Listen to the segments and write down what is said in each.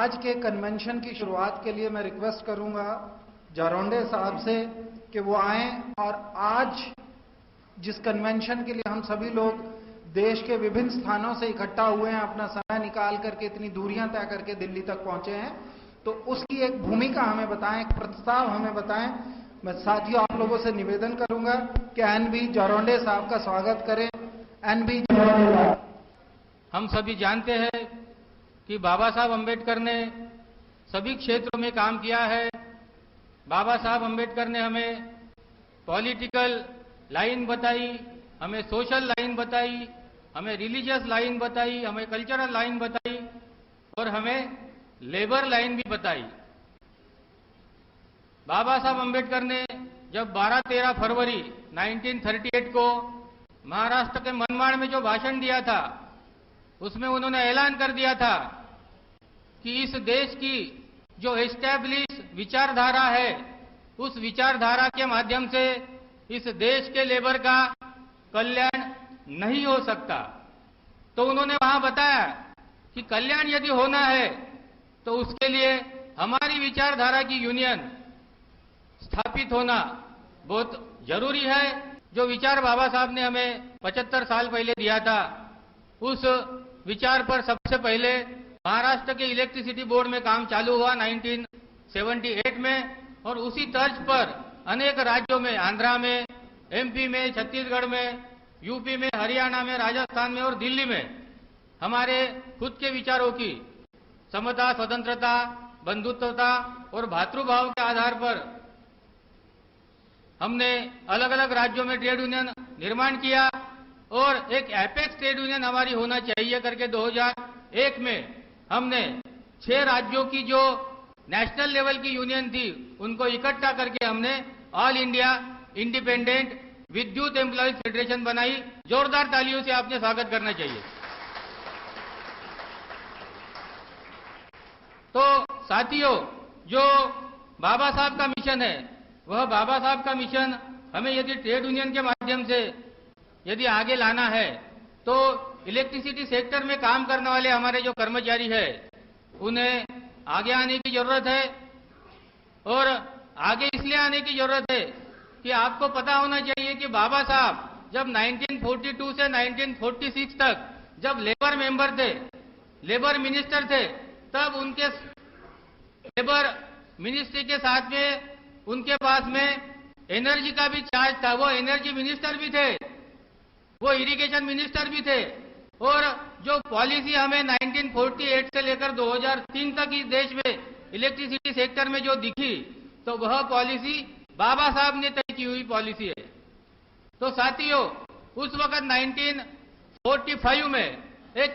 आज के कन्वेंशन की शुरुआत के लिए मैं रिक्वेस्ट करूंगा जारोंडे साहब से कि वो आएं और आज जिस कन्वेंशन के लिए हम सभी लोग देश के विभिन्न स्थानों से इकट्ठा हुए हैं, अपना समय निकाल करके इतनी दूरियां तय करके दिल्ली तक पहुंचे हैं, तो उसकी एक भूमिका हमें बताएं, एक प्रस्ताव हमें बताएं। मैं साथियों आप लोगों से निवेदन करूंगा कि एनबी जारोंडे साहब का स्वागत करें। एनबी जारोंडे साहब। हम सभी जानते हैं कि बाबा साहब अंबेडकर ने सभी क्षेत्रों में काम किया है। बाबा साहब अंबेडकर ने हमें पॉलिटिकल लाइन बताई, हमें सोशल लाइन बताई, हमें रिलीजियस लाइन बताई, हमें कल्चरल लाइन बताई और हमें लेबर लाइन भी बताई। बाबा साहब अंबेडकर ने जब 12-13 फरवरी 1938 को महाराष्ट्र के मनमाड़ में जो भाषण दिया था, उसमें उन्होंने ऐलान कर दिया था कि इस देश की जो एस्टैब्लिश विचारधारा है, उस विचारधारा के माध्यम से इस देश के लेबर का कल्याण नहीं हो सकता। तो उन्होंने वहां बताया कि कल्याण यदि होना है तो उसके लिए हमारी विचारधारा की यूनियन स्थापित होना बहुत जरूरी है। जो विचार बाबा साहब ने हमें 75 साल पहले दिया था, उस विचार पर सबसे पहले महाराष्ट्र के इलेक्ट्रिसिटी बोर्ड में काम चालू हुआ 1978 में, और उसी तर्ज पर अनेक राज्यों में, आंध्रा में, एमपी में, छत्तीसगढ़ में, यूपी में, हरियाणा में, राजस्थान में और दिल्ली में हमारे खुद के विचारों की समता, स्वतंत्रता, बंधुत्वता और भातृभाव के आधार पर हमने अलग अलग राज्यों में ट्रेड यूनियन निर्माण किया और एक एपेक्स ट्रेड यूनियन हमारी होना चाहिए करके 2001 में हमने 6 राज्यों की जो नेशनल लेवल की यूनियन थी उनको इकट्ठा करके हमने ऑल इंडिया इंडिपेंडेंट विद्युत एम्प्लॉयज फेडरेशन बनाई। जोरदार तालियों से आपने स्वागत करना चाहिए। तो साथियों, जो बाबा साहब का मिशन है, वह बाबा साहब का मिशन हमें यदि ट्रेड यूनियन के माध्यम से यदि आगे लाना है तो इलेक्ट्रिसिटी सेक्टर में काम करने वाले हमारे जो कर्मचारी है उन्हें आगे आने की जरूरत है। और आगे इसलिए आने की जरूरत है कि आपको पता होना चाहिए कि बाबा साहब जब 1942 से 1946 तक जब लेबर मेंबर थे, लेबर मिनिस्टर थे, तब उनके लेबर मिनिस्ट्री के साथ में उनके पास में एनर्जी का भी चार्ज था। वो एनर्जी मिनिस्टर भी थे, वो इरिगेशन मिनिस्टर भी थे। और जो पॉलिसी हमें 1948 से लेकर 2003 तक इस देश में इलेक्ट्रिसिटी सेक्टर में जो दिखी, तो वह पॉलिसी बाबा साहब ने तय की हुई पॉलिसी है। तो साथियों, उस वक्त 1945 में एक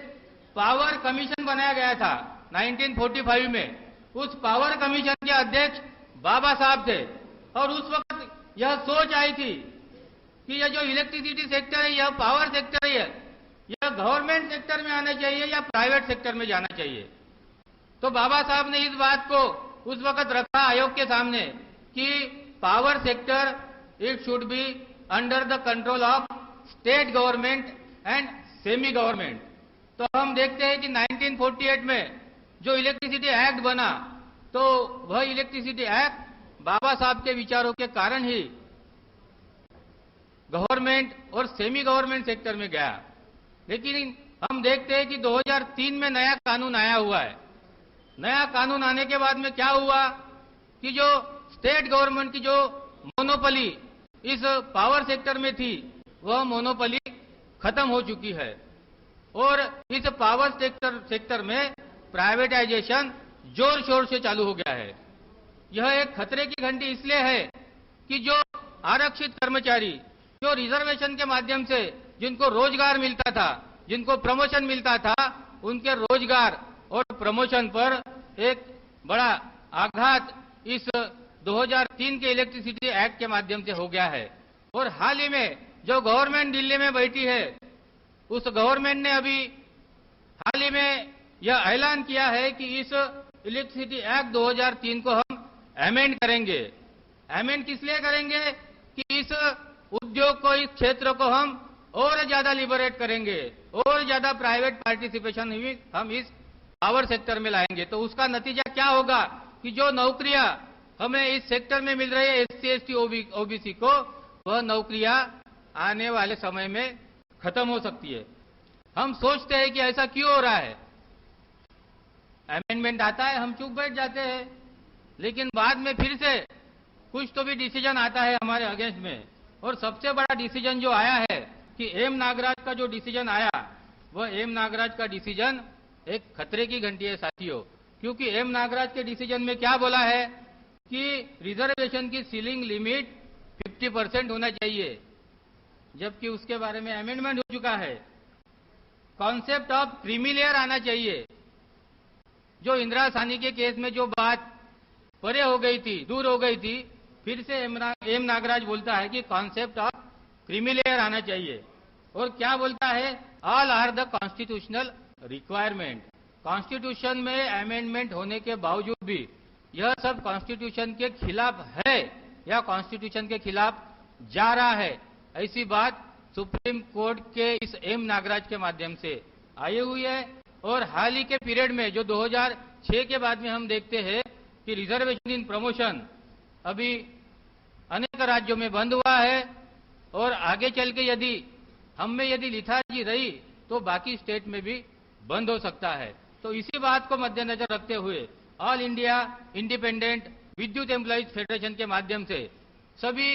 पावर कमीशन बनाया गया था। 1945 में उस पावर कमीशन के अध्यक्ष बाबा साहब थे और उस वक्त यह सोच आई थी कि यह जो इलेक्ट्रिसिटी सेक्टर है, यह पावर सेक्टर है, यह गवर्नमेंट सेक्टर में आना चाहिए या प्राइवेट सेक्टर में जाना चाहिए। तो बाबा साहब ने इस बात को उस वक्त रखा आयोग के सामने कि power sector it should be under the control of state government and semi government. तो हम देखते हैं कि 1948 में जो इलेक्ट्रिसिटी एक्ट बना, तो वह इलेक्ट्रिसिटी एक्ट बाबा साहब के विचारों के कारण ही गवर्नमेंट और सेमी गवर्नमेंट सेक्टर में गया। लेकिन हम देखते हैं कि 2003 में नया कानून आया हुआ है। नया कानून आने के बाद में क्या हुआ कि जो स्टेट गवर्नमेंट की जो मोनोपोली इस पावर सेक्टर में थी, वह मोनोपोली खत्म हो चुकी है और इस पावर सेक्टर में प्राइवेटाइजेशन जोर शोर से चालू हो गया है। यह एक खतरे की घंटी इसलिए है कि जो आरक्षित कर्मचारी, जो रिजर्वेशन के माध्यम से जिनको रोजगार मिलता था, जिनको प्रमोशन मिलता था, उनके रोजगार और प्रमोशन पर एक बड़ा आघात इस 2003 के इलेक्ट्रिसिटी एक्ट के माध्यम से हो गया है। और हाल ही में जो गवर्नमेंट दिल्ली में बैठी है, उस गवर्नमेंट ने अभी हाल ही में यह ऐलान किया है कि इस इलेक्ट्रिसिटी एक्ट 2003 को हम अमेंड करेंगे। अमेंड किस लिए करेंगे कि इस उद्योग को, इस क्षेत्र को हम और ज्यादा लिबरेट करेंगे और ज्यादा प्राइवेट पार्टिसिपेशन हम इस पावर सेक्टर में लाएंगे तो उसका नतीजा क्या होगा कि जो नौकरियां हमें इस सेक्टर में मिल रही है एससी एसटी ओबीसी को, वह नौकरियां आने वाले समय में खत्म हो सकती है। हम सोचते हैं कि ऐसा क्यों हो रहा है, अमेंडमेंट आता है हम चुप बैठ जाते हैं, लेकिन बाद में फिर से कुछ तो भी डिसीजन आता है हमारे अगेंस्ट में। और सबसे बड़ा डिसीजन जो आया है कि एम नागराज का जो डिसीजन आया, वह एम नागराज का डिसीजन एक खतरे की घंटी है साथियों। क्योंकि एम नागराज के डिसीजन में क्या बोला है कि रिजर्वेशन की सीलिंग लिमिट 50% होना चाहिए, जबकि उसके बारे में अमेंडमेंट हो चुका है। कॉन्सेप्ट ऑफ क्रीमी लेयर आना चाहिए। जो इंदिरा साहनी के केस में जो बात परे हो गई थी, दूर हो गई थी, फिर से एम नागराज बोलता है कि कॉन्सेप्ट ऑफ क्रीमी लेयर आना चाहिए। और क्या बोलता है, all are the constitutional requirement. Constitution में अमेंडमेंट होने के बावजूद भी यह सब कॉन्स्टिट्यूशन के खिलाफ है या कॉन्स्टिट्यूशन के खिलाफ जा रहा है, ऐसी बात सुप्रीम कोर्ट के इस एम नागराज के माध्यम से आई हुई है। और हाल ही के पीरियड में जो 2006 के बाद में हम देखते हैं कि रिजर्वेशन इन प्रमोशन अभी अनेक राज्यों में बंद हुआ है, और आगे चल के यदि हम में यदि लिथार्जी रही तो बाकी स्टेट में भी बंद हो सकता है। तो इसी बात को मद्देनजर रखते हुए ऑल इंडिया इंडिपेंडेंट विद्युत एम्प्लॉइज फेडरेशन के माध्यम से सभी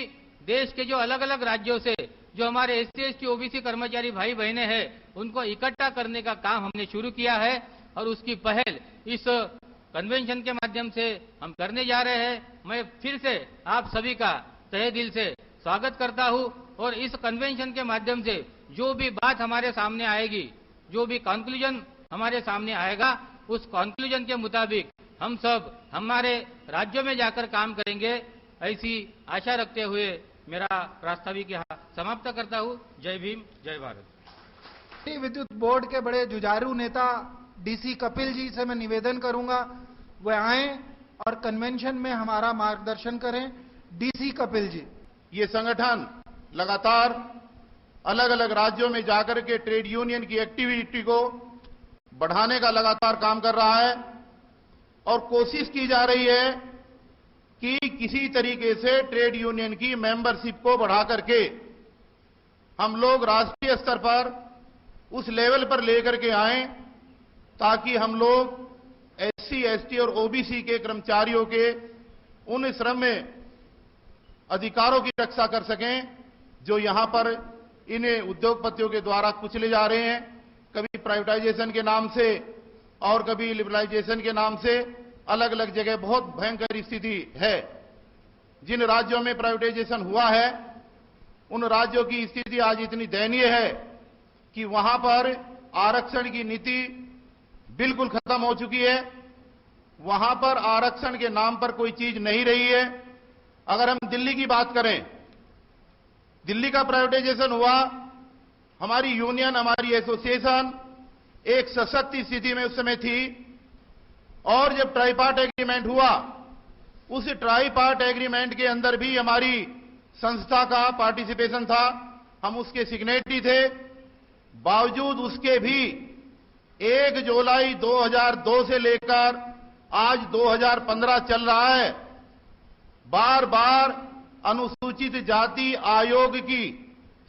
देश के जो अलग अलग राज्यों से जो हमारे एससी एसटी ओबीसी कर्मचारी भाई बहनें हैं, उनको इकट्ठा करने का काम हमने शुरू किया है। और उसकी पहल इस कन्वेंशन के माध्यम से हम करने जा रहे हैं। मैं फिर से आप सभी का तहे दिल से स्वागत करता हूं। और इस कन्वेंशन के माध्यम से जो भी बात हमारे सामने आएगी, जो भी कंक्लूजन हमारे सामने आएगा, उस कंक्लूजन के मुताबिक हम सब हमारे राज्यों में जाकर काम करेंगे, ऐसी आशा रखते हुए मेरा प्रास्ताविक यहाँ समाप्त करता हूँ। जय भीम, जय भारत। विद्युत बोर्ड के बड़े जुझारू नेता डीसी कपिल जी से मैं निवेदन करूंगा वे आए और कन्वेंशन में हमारा मार्गदर्शन करें। डीसी कपिल जी। ये संगठन लगातार अलग अलग राज्यों में जाकर के ट्रेड यूनियन की एक्टिविटी को बढ़ाने का लगातार काम कर रहा है और कोशिश की जा रही है कि किसी तरीके से ट्रेड यूनियन की मेंबरशिप को बढ़ा करके हम लोग राष्ट्रीय स्तर पर उस लेवल पर लेकर के आए, ताकि हम लोग एससी, एसटी और ओबीसी के कर्मचारियों के उन श्रम में अधिकारों की रक्षा कर सकें जो यहां पर इन्हें उद्योगपतियों के द्वारा कुचले जा रहे हैं, कभी प्राइवेटाइजेशन के नाम से और कभी लिबरलाइजेशन के नाम से। अलग अलग जगह बहुत भयंकर स्थिति है। जिन राज्यों में प्राइवेटाइजेशन हुआ है उन राज्यों की स्थिति आज इतनी दयनीय है कि वहां पर आरक्षण की नीति बिल्कुल खत्म हो चुकी है। वहां पर आरक्षण के नाम पर कोई चीज नहीं रही है। अगर हम दिल्ली की बात करें, दिल्ली का प्राइवेटाइजेशन हुआ, हमारी यूनियन, हमारी एसोसिएशन एक सशक्त स्थिति में उस समय थी। और जब ट्राईपार्ट एग्रीमेंट हुआ, उस ट्राईपार्ट एग्रीमेंट के अंदर भी हमारी संस्था का पार्टिसिपेशन था, हम उसके सिग्नेटरी थे। बावजूद उसके भी 1 जुलाई 2002 से लेकर आज 2015 चल रहा है, बार बार अनुसूचित जाति आयोग की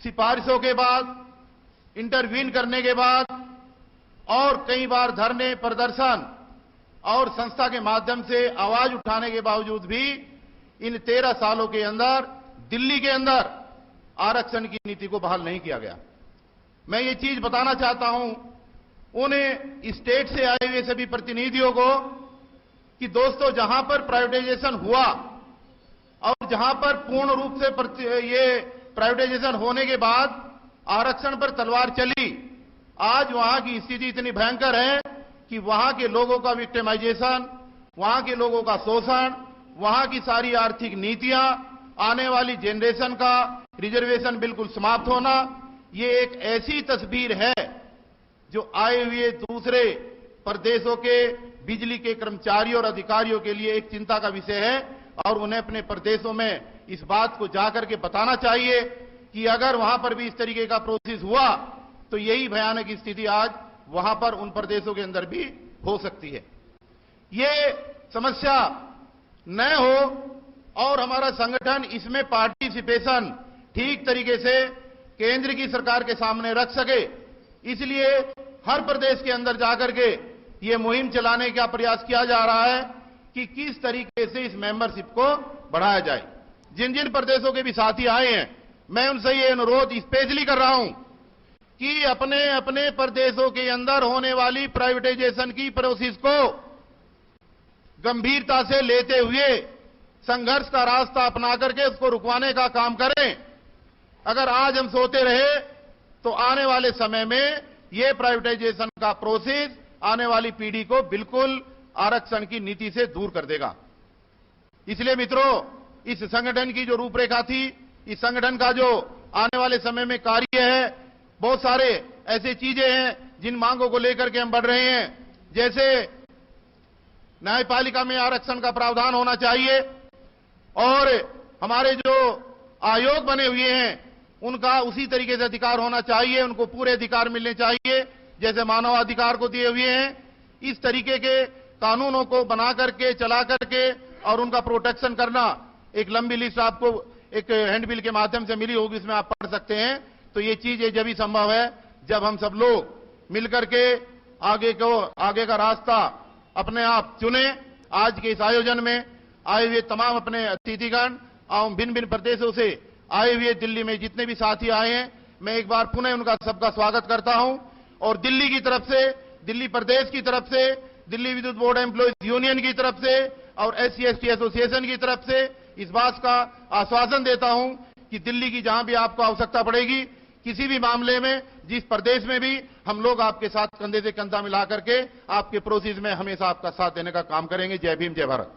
सिफारिशों के बाद, इंटरवीन करने के बाद और कई बार धरने, प्रदर्शन और संस्था के माध्यम से आवाज उठाने के बावजूद भी इन 13 सालों के अंदर दिल्ली के अंदर आरक्षण की नीति को बहाल नहीं किया गया। मैं ये चीज बताना चाहता हूं उन स्टेट से आए हुए सभी प्रतिनिधियों को कि दोस्तों, जहां पर प्राइवेटाइजेशन हुआ और जहां पर पूर्ण रूप से ये प्राइवेटाइजेशन होने के बाद आरक्षण पर तलवार चली, आज वहां की स्थिति इतनी भयंकर है कि वहां के लोगों का विक्टिमाइजेशन, वहां के लोगों का शोषण, वहां की सारी आर्थिक नीतियां, आने वाली जनरेशन का रिजर्वेशन बिल्कुल समाप्त होना, ये एक ऐसी तस्वीर है जो आए हुए दूसरे प्रदेशों के बिजली के कर्मचारियों और अधिकारियों के लिए एक चिंता का विषय है। और उन्हें अपने प्रदेशों में इस बात को जाकर के बताना चाहिए कि अगर वहां पर भी इस तरीके का प्रोसेस हुआ तो यही भयानक स्थिति आज वहां पर उन प्रदेशों के अंदर भी हो सकती है। ये समस्या न हो और हमारा संगठन इसमें पार्टिसिपेशन ठीक तरीके से केंद्र की सरकार के सामने रख सके, इसलिए हर प्रदेश के अंदर जाकर के ये मुहिम चलाने का प्रयास किया जा रहा है कि किस तरीके से इस मेंबरशिप को बढ़ाया जाए। जिन जिन प्रदेशों के भी साथी आए हैं, मैं उनसे ये अनुरोध स्पेशली कर रहा हूं कि अपने अपने प्रदेशों के अंदर होने वाली प्राइवेटाइजेशन की प्रोसेस को गंभीरता से लेते हुए संघर्ष का रास्ता अपना करके उसको रुकवाने का काम करें। अगर आज हम सोते रहे तो आने वाले समय में ये प्राइवेटाइजेशन का प्रोसेस आने वाली पीढ़ी को बिल्कुल आरक्षण की नीति से दूर कर देगा। इसलिए मित्रों, इस संगठन की जो रूपरेखा थी, इस संगठन का जो आने वाले समय में कार्य है, बहुत सारे ऐसी चीजें हैं जिन मांगों को लेकर के हम बढ़ रहे हैं। जैसे न्यायपालिका में आरक्षण का प्रावधान होना चाहिए और हमारे जो आयोग बने हुए हैं उनका उसी तरीके से अधिकार होना चाहिए, उनको पूरे अधिकार मिलने चाहिए जैसे मानव अधिकार को दिए हुए हैं। इस तरीके के कानूनों को बना करके, चला करके और उनका प्रोटेक्शन करना, एक लंबी लिस्ट आपको एक हैंडबिल के माध्यम से मिली होगी, इसमें आप पढ़ सकते हैं। तो ये चीज जब ही संभव है जब हम सब लोग मिलकर के आगे का रास्ता अपने आप चुने। आज के इस आयोजन में आए हुए तमाम अपने अतिथिगण और भिन्न भिन्न प्रदेशों से आए हुए दिल्ली में जितने भी साथी आए हैं, मैं एक बार पुनः उनका सबका स्वागत करता हूं। और दिल्ली की तरफ से, दिल्ली प्रदेश की तरफ से, दिल्ली विद्युत बोर्ड एम्प्लॉइज यूनियन की तरफ से और SC/ST एसोसिएशन की तरफ से इस बात का आश्वासन देता हूं कि दिल्ली की जहां भी आपको आवश्यकता पड़ेगी, किसी भी मामले में, जिस प्रदेश में भी, हम लोग आपके साथ कंधे से कंधा मिला करके आपके प्रोसेस में हमेशा आपका साथ देने का काम करेंगे। जय भीम, जय भारत।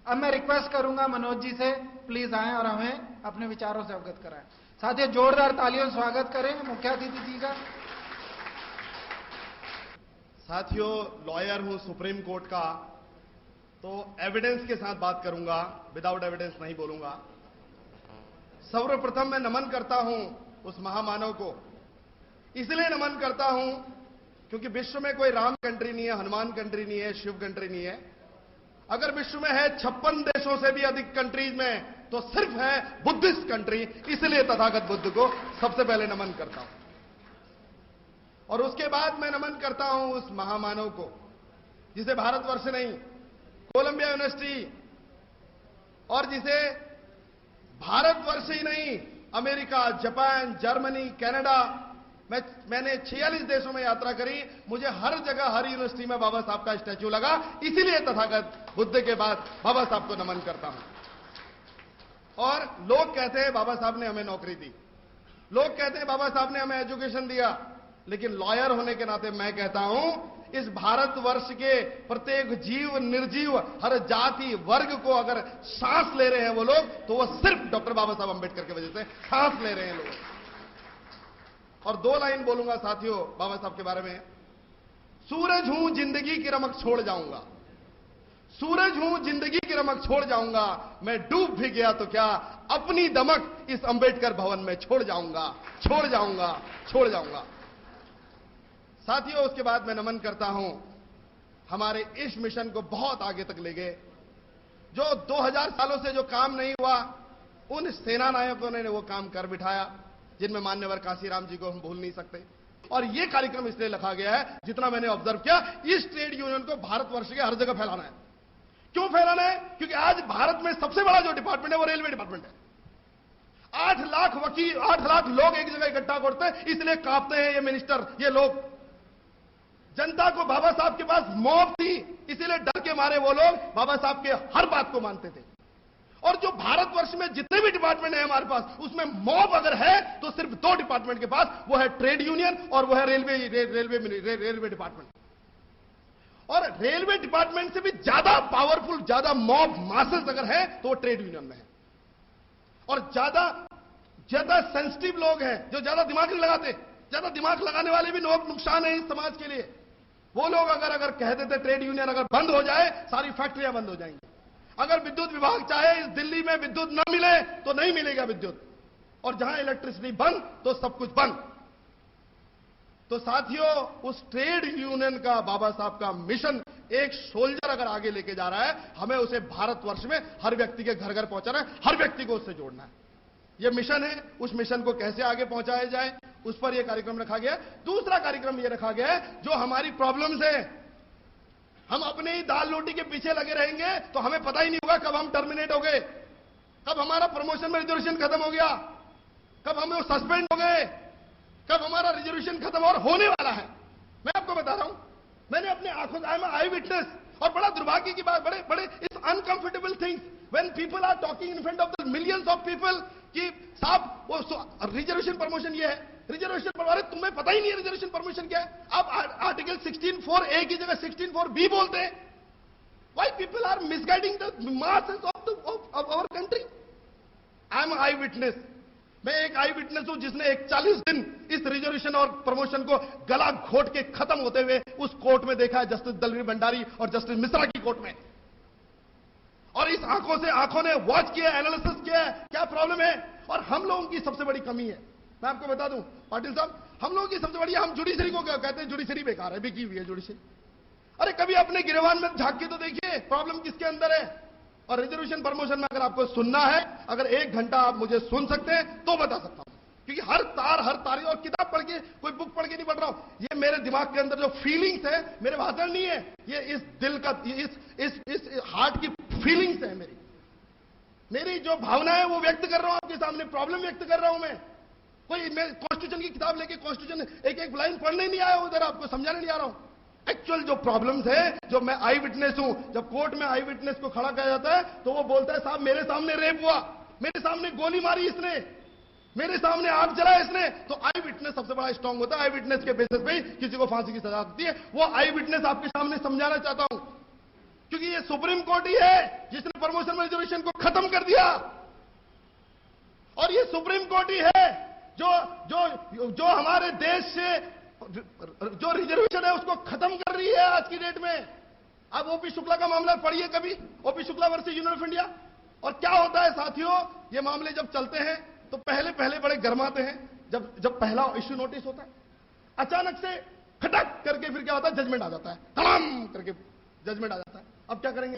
अब मैं रिक्वेस्ट करूंगा मनोज जी से, प्लीज आएं और हमें अपने विचारों से अवगत कराएं। साथियों, जोरदार तालियों से स्वागत करें मुख्य अतिथि जी का। साथियों, लॉयर हूं सुप्रीम कोर्ट का, तो एविडेंस के साथ बात करूंगा, विदाउट एविडेंस नहीं बोलूंगा। सर्वप्रथम मैं नमन करता हूं उस महामानव को। इसलिए नमन करता हूं क्योंकि विश्व में कोई राम कंट्री नहीं है, हनुमान कंट्री नहीं है, शिव कंट्री नहीं है। अगर विश्व में है 56 देशों से भी अधिक कंट्रीज में, तो सिर्फ है बुद्धिस्ट कंट्री। इसलिए तथागत बुद्ध को सबसे पहले नमन करता हूं। और उसके बाद मैं नमन करता हूं उस महामानव को जिसे भारतवर्ष नहीं, कोलंबिया यूनिवर्सिटी और जिसे भारतवर्ष ही नहीं, अमेरिका, जापान, जर्मनी, कनाडा, मैंने 46 देशों में यात्रा करी, मुझे हर जगह, हर यूनिवर्सिटी में बाबा साहब का स्टैच्यू लगा। इसीलिए तथागत बुद्ध के बाद बाबा साहब को नमन करता हूं। और लोग कहते हैं बाबा साहब ने हमें नौकरी दी, लोग कहते हैं बाबा साहब ने हमें एजुकेशन दिया, लेकिन लॉयर होने के नाते मैं कहता हूं, इस भारतवर्ष के प्रत्येक जीव, निर्जीव, हर जाति वर्ग को अगर सांस ले रहे हैं वो लोग, तो वो सिर्फ डॉक्टर बाबा साहब अंबेडकर की वजह से सांस ले रहे हैं लोग। और 2 लाइन बोलूंगा साथियों बाबा साहब के बारे में। सूरज हूं, जिंदगी की रमक छोड़ जाऊंगा, सूरज हूं, जिंदगी की रमक छोड़ जाऊंगा, मैं डूब भी गया तो क्या, अपनी दमक इस अंबेडकर भवन में छोड़ जाऊंगा, छोड़ जाऊंगा, छोड़ जाऊंगा। साथियों, उसके बाद मैं नमन करता हूं हमारे इस मिशन को बहुत आगे तक ले गए। जो 2000 सालों से जो काम नहीं हुआ, उन सेना नायकों ने वो काम कर बिठाया, जिनमें मान्यवर कांशीराम जी को हम भूल नहीं सकते। और ये कार्यक्रम इसलिए लिखा गया है, जितना मैंने ऑब्जर्व किया, इस ट्रेड यूनियन को भारतवर्ष के हर जगह फैलाना है। क्यों फैलाना है? क्योंकि आज भारत में सबसे बड़ा जो डिपार्टमेंट है वो रेलवे डिपार्टमेंट है। 8 लाख वकील, 8 लाख लोग एक जगह इकट्ठा करते हैं, इसलिए कांपते हैं ये मिनिस्टर, ये लोग। जनता को बाबा साहब के पास मौत थी, इसीलिए डर के मारे वो लोग बाबा साहब के हर बात को मानते थे। और जो भारतवर्ष में जितने भी डिपार्टमेंट है हमारे पास, उसमें मॉब अगर है तो सिर्फ 2 डिपार्टमेंट के पास, वो है ट्रेड यूनियन और वो है रेलवे डिपार्टमेंट। और रेलवे डिपार्टमेंट से भी ज्यादा पावरफुल, ज्यादा मॉब मासेस अगर है तो वो ट्रेड यूनियन में है। और ज्यादा सेंसिटिव लोग हैं जो ज्यादा दिमाग नहीं लगाते, ज्यादा दिमाग लगाने वाले भी लोग नुकसान है इस समाज के लिए। वो लोग अगर कह देते ट्रेड यूनियन अगर बंद हो जाए, सारी फैक्ट्रियां बंद हो जाएंगी। अगर विद्युत विभाग चाहे इस दिल्ली में विद्युत न मिले तो नहीं मिलेगा विद्युत, और जहां इलेक्ट्रिसिटी बंद तो सब कुछ बंद। तो साथियों, उस ट्रेड यूनियन का बाबा साहब का मिशन एक सोल्जर अगर आगे लेके जा रहा है, हमें उसे भारतवर्ष में हर व्यक्ति के घर घर पहुंचाना है, हर व्यक्ति को उससे जोड़ना है। यह मिशन है। उस मिशन को कैसे आगे पहुंचाया जाए, उस पर यह कार्यक्रम रखा गया है। दूसरा कार्यक्रम यह रखा गया है, जो हमारी प्रॉब्लम्स है, हम अपने ही दाल रोटी के पीछे लगे रहेंगे तो हमें पता ही नहीं होगा कब हम टर्मिनेट हो गए, कब हमारा प्रमोशन में रिजर्वेशन खत्म हो गया, कब हम सस्पेंड हो गए, कब हमारा रिजर्वेशन खत्म और होने वाला है। मैं आपको बता रहा हूं, मैंने अपने आंखों से आई विटनेस, और बड़ा दुर्भाग्य की बात, बड़े बड़े इस uncomfortable things when people are talking in front of the millions of people कि साहब वो रिजर्वेशन प्रमोशन ये है, रिजर्वेशन पर, अरे तुम्हें पता ही नहीं है रिजर्वेशन परमिशन क्या है। आप आर्टिकल 16(4)(a) की जगह 16(4)(b) बोलते हैं। Why people are misguiding the masses of our country. I am eyewitness, मैं एक आई विटनेस हूं जिसने 41 दिन इस रिजर्वेशन और प्रमोशन को गला घोट के खत्म होते हुए उस कोर्ट में देखा है, जस्टिस दलवीर भंडारी और जस्टिस मिश्रा की कोर्ट में। और इस आंखों ने वॉच किया, एनालिसिस किया क्या प्रॉब्लम है। और हम लोगों की सबसे बड़ी कमी है, मैं आपको बता दूं पाटिल साहब, हम लोगों की सबसे बड़ी, हम जुडिशरी को क्या कहते हैं, जुडिशरी बेकार है, बिकी हुई है जुडिशरी। अरे कभी अपने गिरवान में झांक के तो देखिए प्रॉब्लम किसके अंदर है। और रिजर्वेशन प्रमोशन में अगर आपको सुनना है, अगर 1 घंटा आप मुझे सुन सकते हैं तो बता सकता हूं, क्योंकि हर तारीख और किताब पढ़ के, कोई बुक पढ़ के नहीं पढ़ रहा हूं। ये मेरे दिमाग के अंदर जो फीलिंग्स है, मेरे भाषण नहीं है, ये इस दिल का, इस हार्ट की फीलिंग्स है। मेरी जो भावना है वो व्यक्त कर रहा हूं आपके सामने, प्रॉब्लम व्यक्त कर रहा हूं मैं। मैं कॉन्स्टिट्यूशन की किताब लेके कॉन्स्टिट्यूशन एक लाइन पढ़ने नहीं आया हूं, उधर आपको समझाने नहीं आ रहा हूं। एक्चुअल जो प्रॉब्लम्स है, जो मैं आई विटनेस हूं, जब कोर्ट में आई विटनेस को खड़ा किया जाता है तो वो बोलता है साहब मेरे सामने रेप हुआ, मेरे सामने गोली मारी इसने, मेरे सामने आग जलाया इसने, तो आई विटनेस सबसे बड़ा स्ट्रांग होता है। आई विटनेस के बेसिस पे किसी को फांसी की सजा होती है। वो आई विटनेस आपके सामने समझाना चाहता हूं, क्योंकि ये सुप्रीम कोर्ट ही है जिसने प्रमोशन में रिजर्वेशन को खत्म कर दिया। और ये सुप्रीम कोर्ट ही है जो हमारे देश से जो रिजर्वेशन है उसको खत्म कर रही है आज की डेट में। अब ओपी शुक्ला का मामला पढ़िए कभी, OP Shukla versus union of India. और क्या होता है साथियों, ये मामले जब चलते हैं तो पहले बड़े गर्माते हैं। जब पहला इश्यू नोटिस होता है, अचानक से खटक करके फिर क्या होता है, जजमेंट आ जाता है, तमाम करके जजमेंट आ जाता है। अब क्या करेंगे,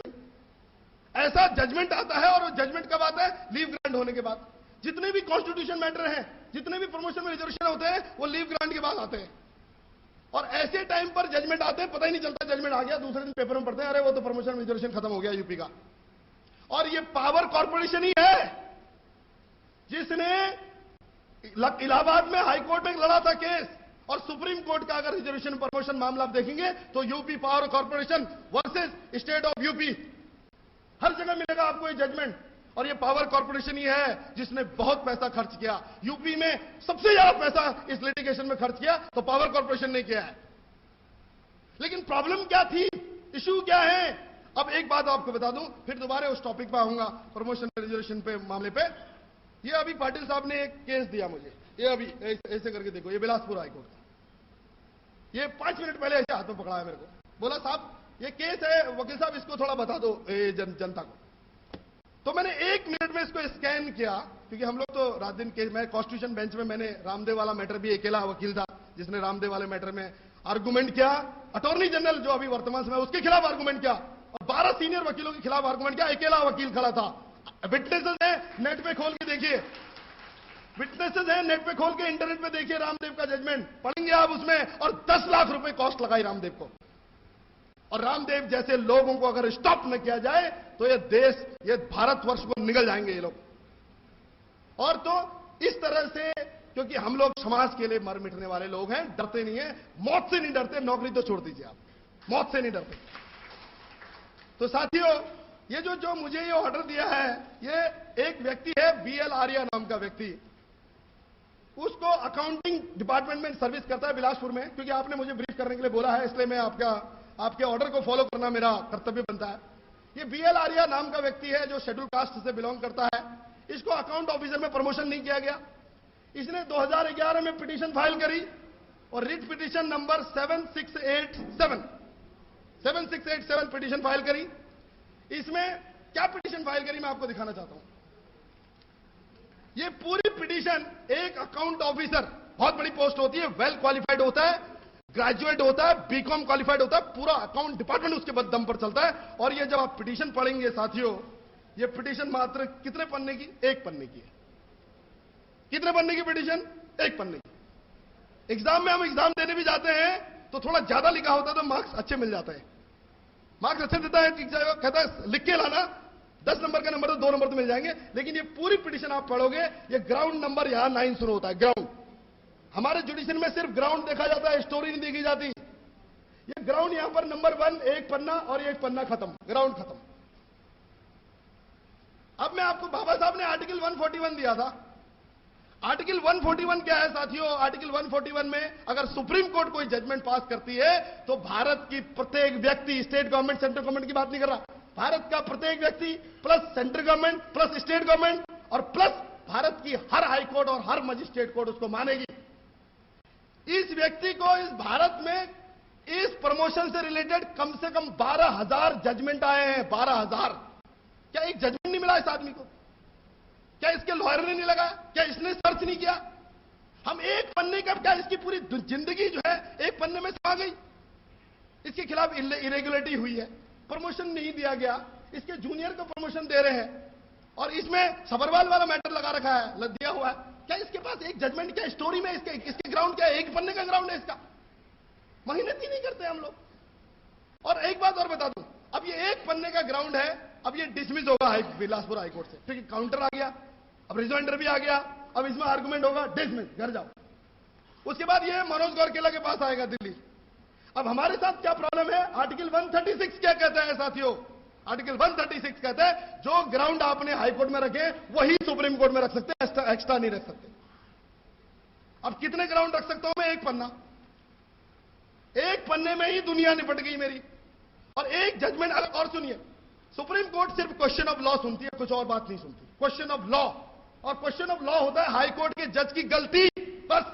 ऐसा जजमेंट आता है। और जजमेंट कब आता है, लीव ग्रांट होने के बाद। जितने भी कॉन्स्टिट्यूशन मैटर हैं, जितने भी प्रमोशन में रिजर्वेशन होते हैं, वो लीव ग्रांट के बाद आते हैं। और ऐसे टाइम पर जजमेंट आते हैं, पता ही नहीं चलता जजमेंट आ गया, दूसरे दिन पेपर में पढ़ते हैं अरे वो तो प्रमोशन रिजर्वेशन खत्म हो गया यूपी का। और ये पावर कॉर्पोरेशन ही है जिसने इलाहाबाद में हाई कोर्ट में लड़ा था केस। और सुप्रीम कोर्ट का अगर रिजर्वेशन प्रमोशन मामला आप देखेंगे तो UP power corporation versus state of UP, हर जगह मिलेगा आपको ये जजमेंट। और ये पावर कॉर्पोरेशन ही है जिसने बहुत पैसा खर्च किया, यूपी में सबसे ज्यादा पैसा इस लिटिगेशन में खर्च किया तो पावर कॉर्पोरेशन ने किया है। लेकिन प्रॉब्लम क्या थी, इश्यू क्या है। अब एक बात आपको बता दूं, फिर दोबारा उस टॉपिक पर आऊंगा, प्रमोशन रिजर्वेशन पे मामले पे। ये अभी पाटिल साहब ने एक केस दिया मुझे, ये अभी ऐसे करके देखो, ये बिलासपुर हाईकोर्ट का, ये 5 मिनट पहले ऐसे हाथ में पकड़ा है मेरे को, बोला साहब ये केस है, वकील साहब इसको थोड़ा बता दो जनता को। तो मैंने 1 मिनट में इसको स्कैन किया, क्योंकि हम लोग तो रात दिन केस, मैं कॉन्स्टिट्यूशन बेंच में मैंने रामदेव वाला मैटर भी अकेला वकील था जिसने रामदेव वाले मैटर में आर्गुमेंट किया। अटॉर्नी जनरल जो अभी वर्तमान समय उसके खिलाफ आर्गुमेंट किया, और 12 सीनियर वकीलों के खिलाफ आर्गुमेंट किया, अकेला वकील खड़ा था। विटनेसेस है, नेट पे खोल के देखिए, विटनेसेस है, नेट पे खोल के इंटरनेट पे देखिए, रामदेव का जजमेंट पढ़ेंगे आप उसमें। और 10 लाख रुपए कॉस्ट लगाई रामदेव को। और रामदेव जैसे लोगों को अगर स्टॉप न किया जाए तो ये देश, ये भारतवर्ष को निगल जाएंगे ये लोग। और तो इस तरह से, क्योंकि हम लोग समाज के लिए मर मिटने वाले लोग हैं, डरते नहीं है, मौत से नहीं डरते, नौकरी तो छोड़ दीजिए आप, मौत से नहीं डरते। तो साथियों, ये जो मुझे ये ऑर्डर दिया है, ये एक व्यक्ति है BL आर्या नाम का व्यक्ति, उसको अकाउंटिंग डिपार्टमेंट में सर्विस करता है बिलासपुर में। क्योंकि आपने मुझे ब्रीफ करने के लिए बोला है, इसलिए मैं आपके ऑर्डर को फॉलो करना मेरा कर्तव्य बनता है। ये BL आर्या नाम का व्यक्ति है जो शेड्यूल कास्ट से बिलोंग करता है। इसको अकाउंट ऑफिसर में प्रमोशन नहीं किया गया। इसने 2011 में पिटीशन फाइल करी, और writ petition number 7687 petition file करी। इसमें क्या पिटीशन फाइल करी मैं आपको दिखाना चाहता हूं। ये पूरी पिटीशन एक अकाउंट ऑफिसर बहुत बड़ी पोस्ट होती है, वेल क्वालिफाइड होता है, ग्रेजुएट होता है, बीकॉम क्वालिफाइड होता है, पूरा अकाउंट डिपार्टमेंट उसके बाद दम पर चलता है। और ये जब आप पिटीशन पढ़ेंगे साथियों, ये पिटीशन मात्र कितने पन्ने की? एक पन्ने की है। कितने पन्ने की पिटीशन? एक पन्ने की। एग्जाम में हम एग्जाम देने भी जाते हैं तो थोड़ा ज्यादा लिखा होता है तो मार्क्स अच्छे मिल जाते हैं। मार्क्स अच्छे देता है, कहता है लिख के लाना, 10 नंबर का नंबर तो 2 नंबर तो मिल जाएंगे। लेकिन ये पूरी पिटीशन आप पढ़ोगे, ये ग्राउंड नंबर यहां 9 शुरू होता है। ग्राउंड, हमारे जुडिशरी में सिर्फ ग्राउंड देखा जाता है, स्टोरी नहीं देखी जाती। ये ग्राउंड यहां पर नंबर 1 एक पन्ना और एक पन्ना खत्म, ग्राउंड खत्म। अब मैं आपको, बाबा साहब ने आर्टिकल 141 दिया था। आर्टिकल 141 क्या है साथियों? आर्टिकल 141 में अगर सुप्रीम कोर्ट कोई जजमेंट पास करती है तो भारत की प्रत्येक व्यक्ति, स्टेट गवर्नमेंट सेंट्रल गवर्नमेंट की बात नहीं कर रहा, भारत का प्रत्येक व्यक्ति plus central government plus state government और प्लस भारत की हर हाई कोर्ट और हर मजिस्ट्रेट कोर्ट उसको मानेगी। इस व्यक्ति को इस भारत में इस प्रमोशन से रिलेटेड कम से कम 12,000 जजमेंट आए हैं। 12,000। क्या एक जजमेंट नहीं मिला इस आदमी को? क्या इसके लॉयर ने नहीं लगाया? क्या इसने सर्च नहीं किया? हम एक पन्ने का, क्या इसकी पूरी जिंदगी जो है एक पन्ने में समा गई? इसके खिलाफ इरेगुलरिटी हुई है, प्रमोशन नहीं दिया गया, इसके जूनियर को प्रमोशन दे रहे हैं और इसमें सबरवाल वाला मैटर लगा रखा है, दिया हुआ है। क्या इसके पास एक जजमेंट, क्या स्टोरी में इसके ग्राउंड क्या? एक पन्ने का ग्राउंड है इसका। मेहनत ही नहीं करते हम लोग। और एक बात और बता दूं, अब ये एक पन्ने का ग्राउंड है, अब ये डिसमिस होगा बिलासपुर हाईकोर्ट से, ठीक है? काउंटर आ गया, अब रिजॉइंडर भी आ गया, अब इसमें आर्गुमेंट होगा, डिसमिस, घर जाओ। उसके बाद ये मनोज गौरकेला के पास आएगा दिल्ली। अब हमारे साथ क्या प्रॉब्लम है? आर्टिकल 136 क्या कहता है साथियों? आर्टिकल 136 कहता है जो ग्राउंड आपने हाईकोर्ट में रखे वही सुप्रीम कोर्ट में रख सकते हैं, एक्स्ट्रा नहीं रख सकते। अब कितने ग्राउंड रख सकता हूं मैं? एक पन्ना। एक पन्ने में ही दुनिया निपट गई मेरी। और एक जजमेंट अलग। और सुनिए, सुप्रीम कोर्ट सिर्फ क्वेश्चन ऑफ लॉ सुनती है, कुछ और बात नहीं सुनती। क्वेश्चन ऑफ लॉ, और क्वेश्चन ऑफ लॉ होता है हाई कोर्ट के जज की गलती, बस।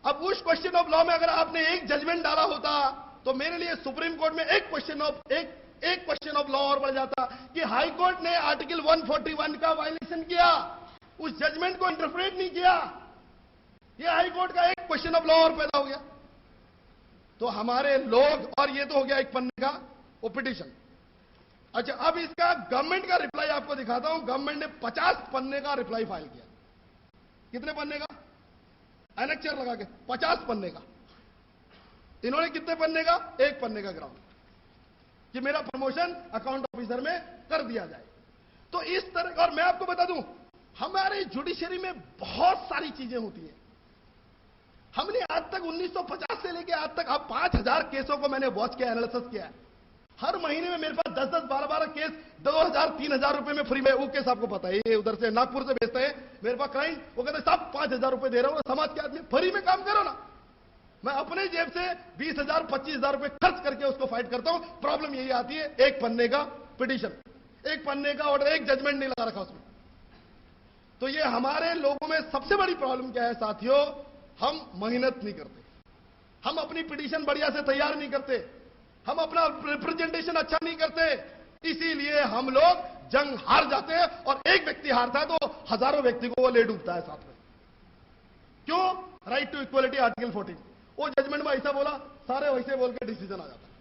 अब उस क्वेश्चन ऑफ लॉ में अगर आपने एक जजमेंट डाला होता तो मेरे लिए सुप्रीम कोर्ट में एक क्वेश्चन ऑफ लॉ और बढ़ जाता कि हाई कोर्ट ने आर्टिकल 141 का वायलेशन किया, उस जजमेंट को इंटरप्रेट नहीं किया। यह हाई कोर्ट का एक क्वेश्चन ऑफ लॉ और पैदा हो गया। तो हमारे लोग, और ये तो हो गया एक पन्ने का वो पिटीशन। अच्छा, अब इसका गवर्नमेंट का रिप्लाई आपको दिखाता हूं। गवर्नमेंट ने 50 पन्ने का रिप्लाई फाइल किया। कितने पन्ने का? एनेक्चर लगा के 50 पन्ने का। इन्होंने कितने पन्ने का? एक पन्ने का ग्राउंड कि मेरा प्रमोशन अकाउंट ऑफिसर में कर दिया जाए। तो इस तरह, और मैं आपको बता दूं, हमारे जुडिशरी में बहुत सारी चीजें होती हैं। हमने आज तक 1950 से लेकर आज तक अब 5,000 केसों को मैंने वॉच किया, एनालिसिस किया है। हर महीने में मेरे पास 10-10, 12-12 केस 2,000-3,000 रुपए में फ्री में। वो केस आपको पता है, ये उधर से नागपुर से भेजते हैं मेरे पास क्लाइंट, वो कहते हैं साहब 5,000 रुपए दे रहा हूं, समाज के आदमी फ्री में काम करो ना। मैं अपने जेब से 20,000-25,000 रुपए खर्च करके उसको फाइट करता हूं। प्रॉब्लम यही आती है, एक पन्ने का पिटीशन, एक पन्ने का ऑर्डर, एक जजमेंट नहीं लगा रखा उसमें। तो ये हमारे लोगों में सबसे बड़ी प्रॉब्लम क्या है साथियों? हम मेहनत नहीं करते, हम अपनी पिटीशन बढ़िया से तैयार नहीं करते, हम अपना रिप्रेजेंटेशन अच्छा नहीं करते। इसीलिए हम लोग जंग हार जाते हैं, और एक व्यक्ति हारता है तो हजारों व्यक्ति को वो ले डूबता है साथ में। क्यों? राइट टू इक्वलिटी आर्टिकल 14, वो जजमेंट में ऐसा बोला, सारे वैसे बोल के डिसीजन आ जाता है।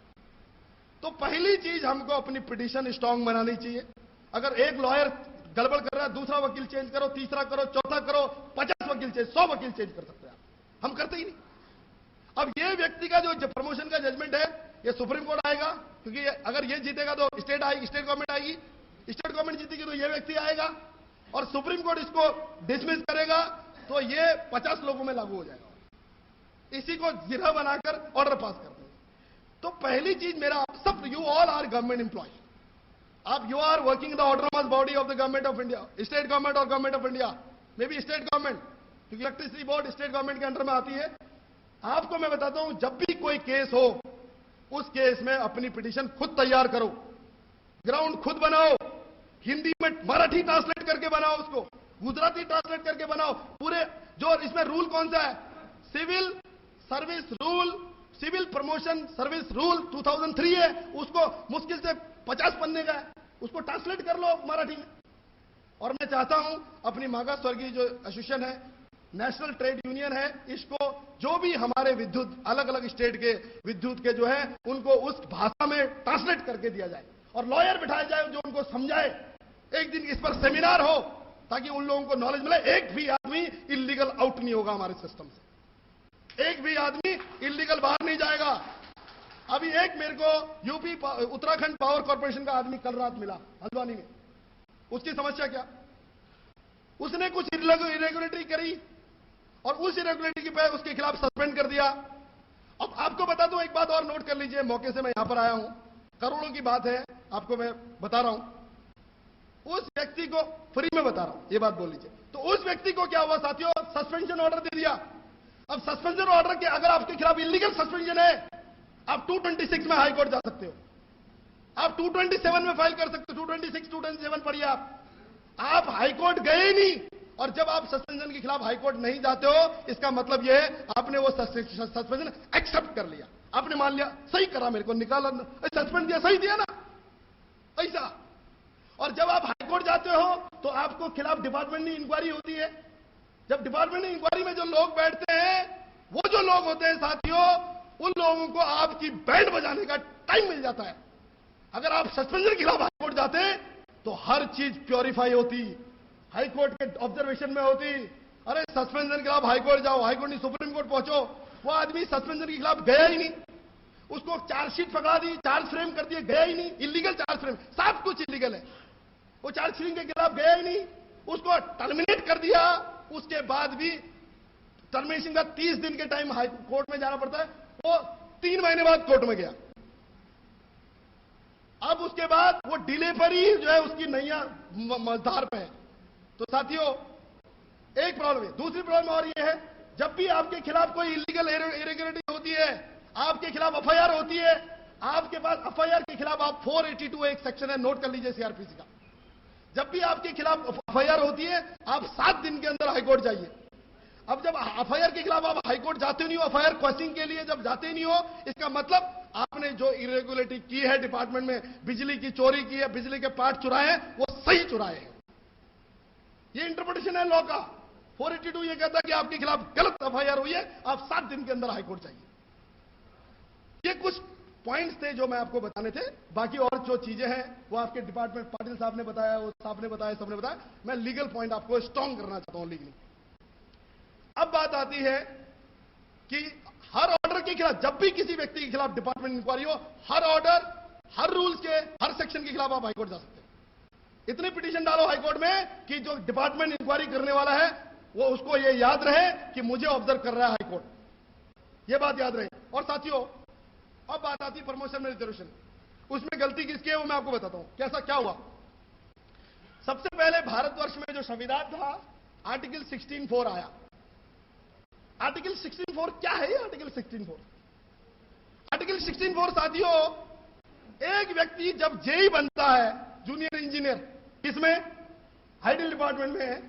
तो पहली चीज हमको अपनी पिटीशन स्ट्रांग बनानी चाहिए। अगर एक लॉयर गड़बड़ कर रहा है, दूसरा वकील चेंज करो, तीसरा करो, चौथा करो, 50 वकील चेंज, 100 वकील चेंज कर सकते हैं। हम करते ही नहीं। अब ये व्यक्ति का जो प्रमोशन का जजमेंट है, ये सुप्रीम कोर्ट आएगा, क्योंकि अगर ये जीतेगा तो स्टेट आएगी, स्टेट गवर्नमेंट आएगी, स्टेट गवर्नमेंट जीतेगी तो ये व्यक्ति आएगा, और सुप्रीम कोर्ट इसको डिसमिस करेगा तो ये 50 लोगों में लागू हो जाएगा। इसी को जिरह बनाकर ऑर्डर पास करते हैं। तो पहली चीज मेरा, सब you all are government employ, आप you are working in the autonomous body of the government of India, state government और government of India, may be state government, क्योंकि इलेक्ट्रिसिटी बोर्ड स्टेट गवर्नमेंट के अंडर में आती है। आपको मैं बताता हूं, जब भी कोई केस हो, उस केस में अपनी पिटीशन खुद तैयार करो, ग्राउंड खुद बनाओ, हिंदी में मराठी ट्रांसलेट करके बनाओ, उसको गुजराती ट्रांसलेट करके बनाओ। पूरे जो इसमें रूल कौन सा है? Civil service rule, civil promotion service rule 2003 है, उसको मुश्किल से 50 पन्ने का है, उसको ट्रांसलेट कर लो मराठी में। और मैं चाहता हूं अपनी मागा स्वर्गीय जो एसोसिएशन है, नेशनल ट्रेड यूनियन है, इसको जो भी हमारे विद्युत अलग अलग स्टेट के विद्युत के जो है उनको उस भाषा में ट्रांसलेट करके दिया जाए और लॉयर बिठाया जाए जो उनको समझाए। एक दिन इस पर सेमिनार हो ताकि उन लोगों को नॉलेज मिले। एक भी आदमी इलीगल आउट नहीं होगा हमारे सिस्टम से, एक भी आदमी इलीगल बाहर नहीं जाएगा। अभी एक मेरे को यूपी उत्तराखंड पावर कॉर्पोरेशन का आदमी कल रात मिला हल्द्वानी में। उसकी समस्या क्या, उसने कुछ इरेगुलेटरी करी और उस इरेगुलेटरी पे उसके खिलाफ सस्पेंड कर दिया। अब आपको बता दूं, एक बात और नोट कर लीजिए, मौके से मैं यहां पर आया हूं, करोड़ों की बात है, आपको मैं बता रहा हूं। उस व्यक्ति को फ्री में बता रहा हूं, ये बात बोल लीजिए। तो उस व्यक्ति को क्या हुआ साथियों, सस्पेंशन ऑर्डर दे दिया। अब सस्पेंशन ऑर्डर के अगर आपके खिलाफ इलीगल सस्पेंशन है, आप 226 में हाई कोर्ट जा सकते हो, आप 227 में फाइल कर सकते हो। 226 227 पढ़िए आप हाई कोर्ट गए ही नहीं। और जब आप सस्पेंशन के खिलाफ हाई कोर्ट नहीं जाते हो, इसका मतलब यह है आपने वो सस्पेंशन एक्सेप्ट कर लिया, आपने मान लिया सही करा, मेरे को निकाला, सस्पेंड दिया, सही दिया ना, ऐसा। और जब आप हाई कोर्ट जाते हो तो आपको खिलाफ डिपार्टमेंट की इंक्वायरी होती है। जब डिपार्टमेंट इंक्वायरी में जो लोग बैठते हैं, वो जो लोग होते हैं साथियों, उन लोगों को आपकी बैंड बजाने का टाइम मिल जाता है। अगर आप सस्पेंशन के खिलाफ हाई कोर्ट जाते तो हर चीज प्योरीफाई होती, हाई कोर्ट के ऑब्जर्वेशन में होती। अरे सस्पेंशन के खिलाफ हाई कोर्ट जाओ, हाई कोर्ट नहीं सुप्रीम कोर्ट पहुंचो, वो आदमी सस्पेंशन के खिलाफ गया ही नहीं, उसको चार्जशीट पकड़ा दी, चार्ज फ्रेम कर दिए, गया ही नहीं, इलीगल चार्ज फ्रेम, सब कुछ इलीगल है, वो चार्ज फ्रेम के खिलाफ गया ही नहीं, उसको टर्मिनेट कर दिया। उसके बाद भी टर्मिनेशन का 30 दिन के टाइम हाई कोर्ट में जाना पड़ता है, वो 3 महीने बाद कोर्ट में गया। अब उसके बाद वो डिले पर ही जो है उसकी नैया मझधार पे है। तो साथियों एक प्रॉब्लम है। दूसरी प्रॉब्लम और ये है, जब भी आपके खिलाफ कोई इलीगल इरेगुलरिटी होती है, आपके खिलाफ एफआईआर होती है, आपके पास एफआईआर के खिलाफ आप 482 एक सेक्शन है, नोट कर लीजिए सीआरपीसी का। जब भी आपके खिलाफ एफआईआर होती है, आप 7 दिन के अंदर हाईकोर्ट जाइए। अब जब एफआईआर के खिलाफ आप हाईकोर्ट जाते नहीं हो, एफआईआर क्वेश्चनिंग के लिए जब जाते नहीं हो, इसका मतलब आपने जो इरेगुलरिटी की है डिपार्टमेंट में, बिजली की चोरी की है, बिजली के पार्ट चुराए हैं, वो सही चुराए हैं। ये इंटरप्रिटेशन है लॉ का। 482 ये कहता है कि आपके खिलाफ गलत एफआईआर हुई है, आप 7 दिन के अंदर हाईकोर्ट जाइए। ये कुछ पॉइंट्स थे जो मैं आपको बताने थे। बाकी और जो चीजें हैं वो आपके डिपार्टमेंट पाटिल साहब ने बताया, वो साहब ने बताया, सबने बताया। मैं लीगल पॉइंट आपको स्ट्रांग करना चाहता हूं लीगली। अब बात आती है कि हर ऑर्डर के खिलाफ, जब भी किसी व्यक्ति के खिलाफ डिपार्टमेंट इंक्वायरी हो, हर ऑर्डर, हर रूल्स के हर सेक्शन के खिलाफ आप हाईकोर्ट जा सकते हैं। इतनी पिटीशन डालो हाईकोर्ट में कि जो डिपार्टमेंट इंक्वायरी करने वाला है वो उसको ये याद रहे कि मुझे ऑब्जर्व कर रहा है हाईकोर्ट, ये बात याद रहे। और साथियों अब बात आती है प्रमोशन में रिजर्वेशन। उसमें गलती किसकी है वो मैं आपको बताता हूं। कैसा क्या हुआ, सबसे पहले भारतवर्ष में जो संविधान था, आर्टिकल 16(4) आया। आर्टिकल 16(4) क्या है ये आर्टिकल 16(4)? आर्टिकल 16(4) साथियों, एक व्यक्ति जब जेई बनता है, जूनियर इंजीनियर, इसमें हाइडल डिपार्टमेंट में है,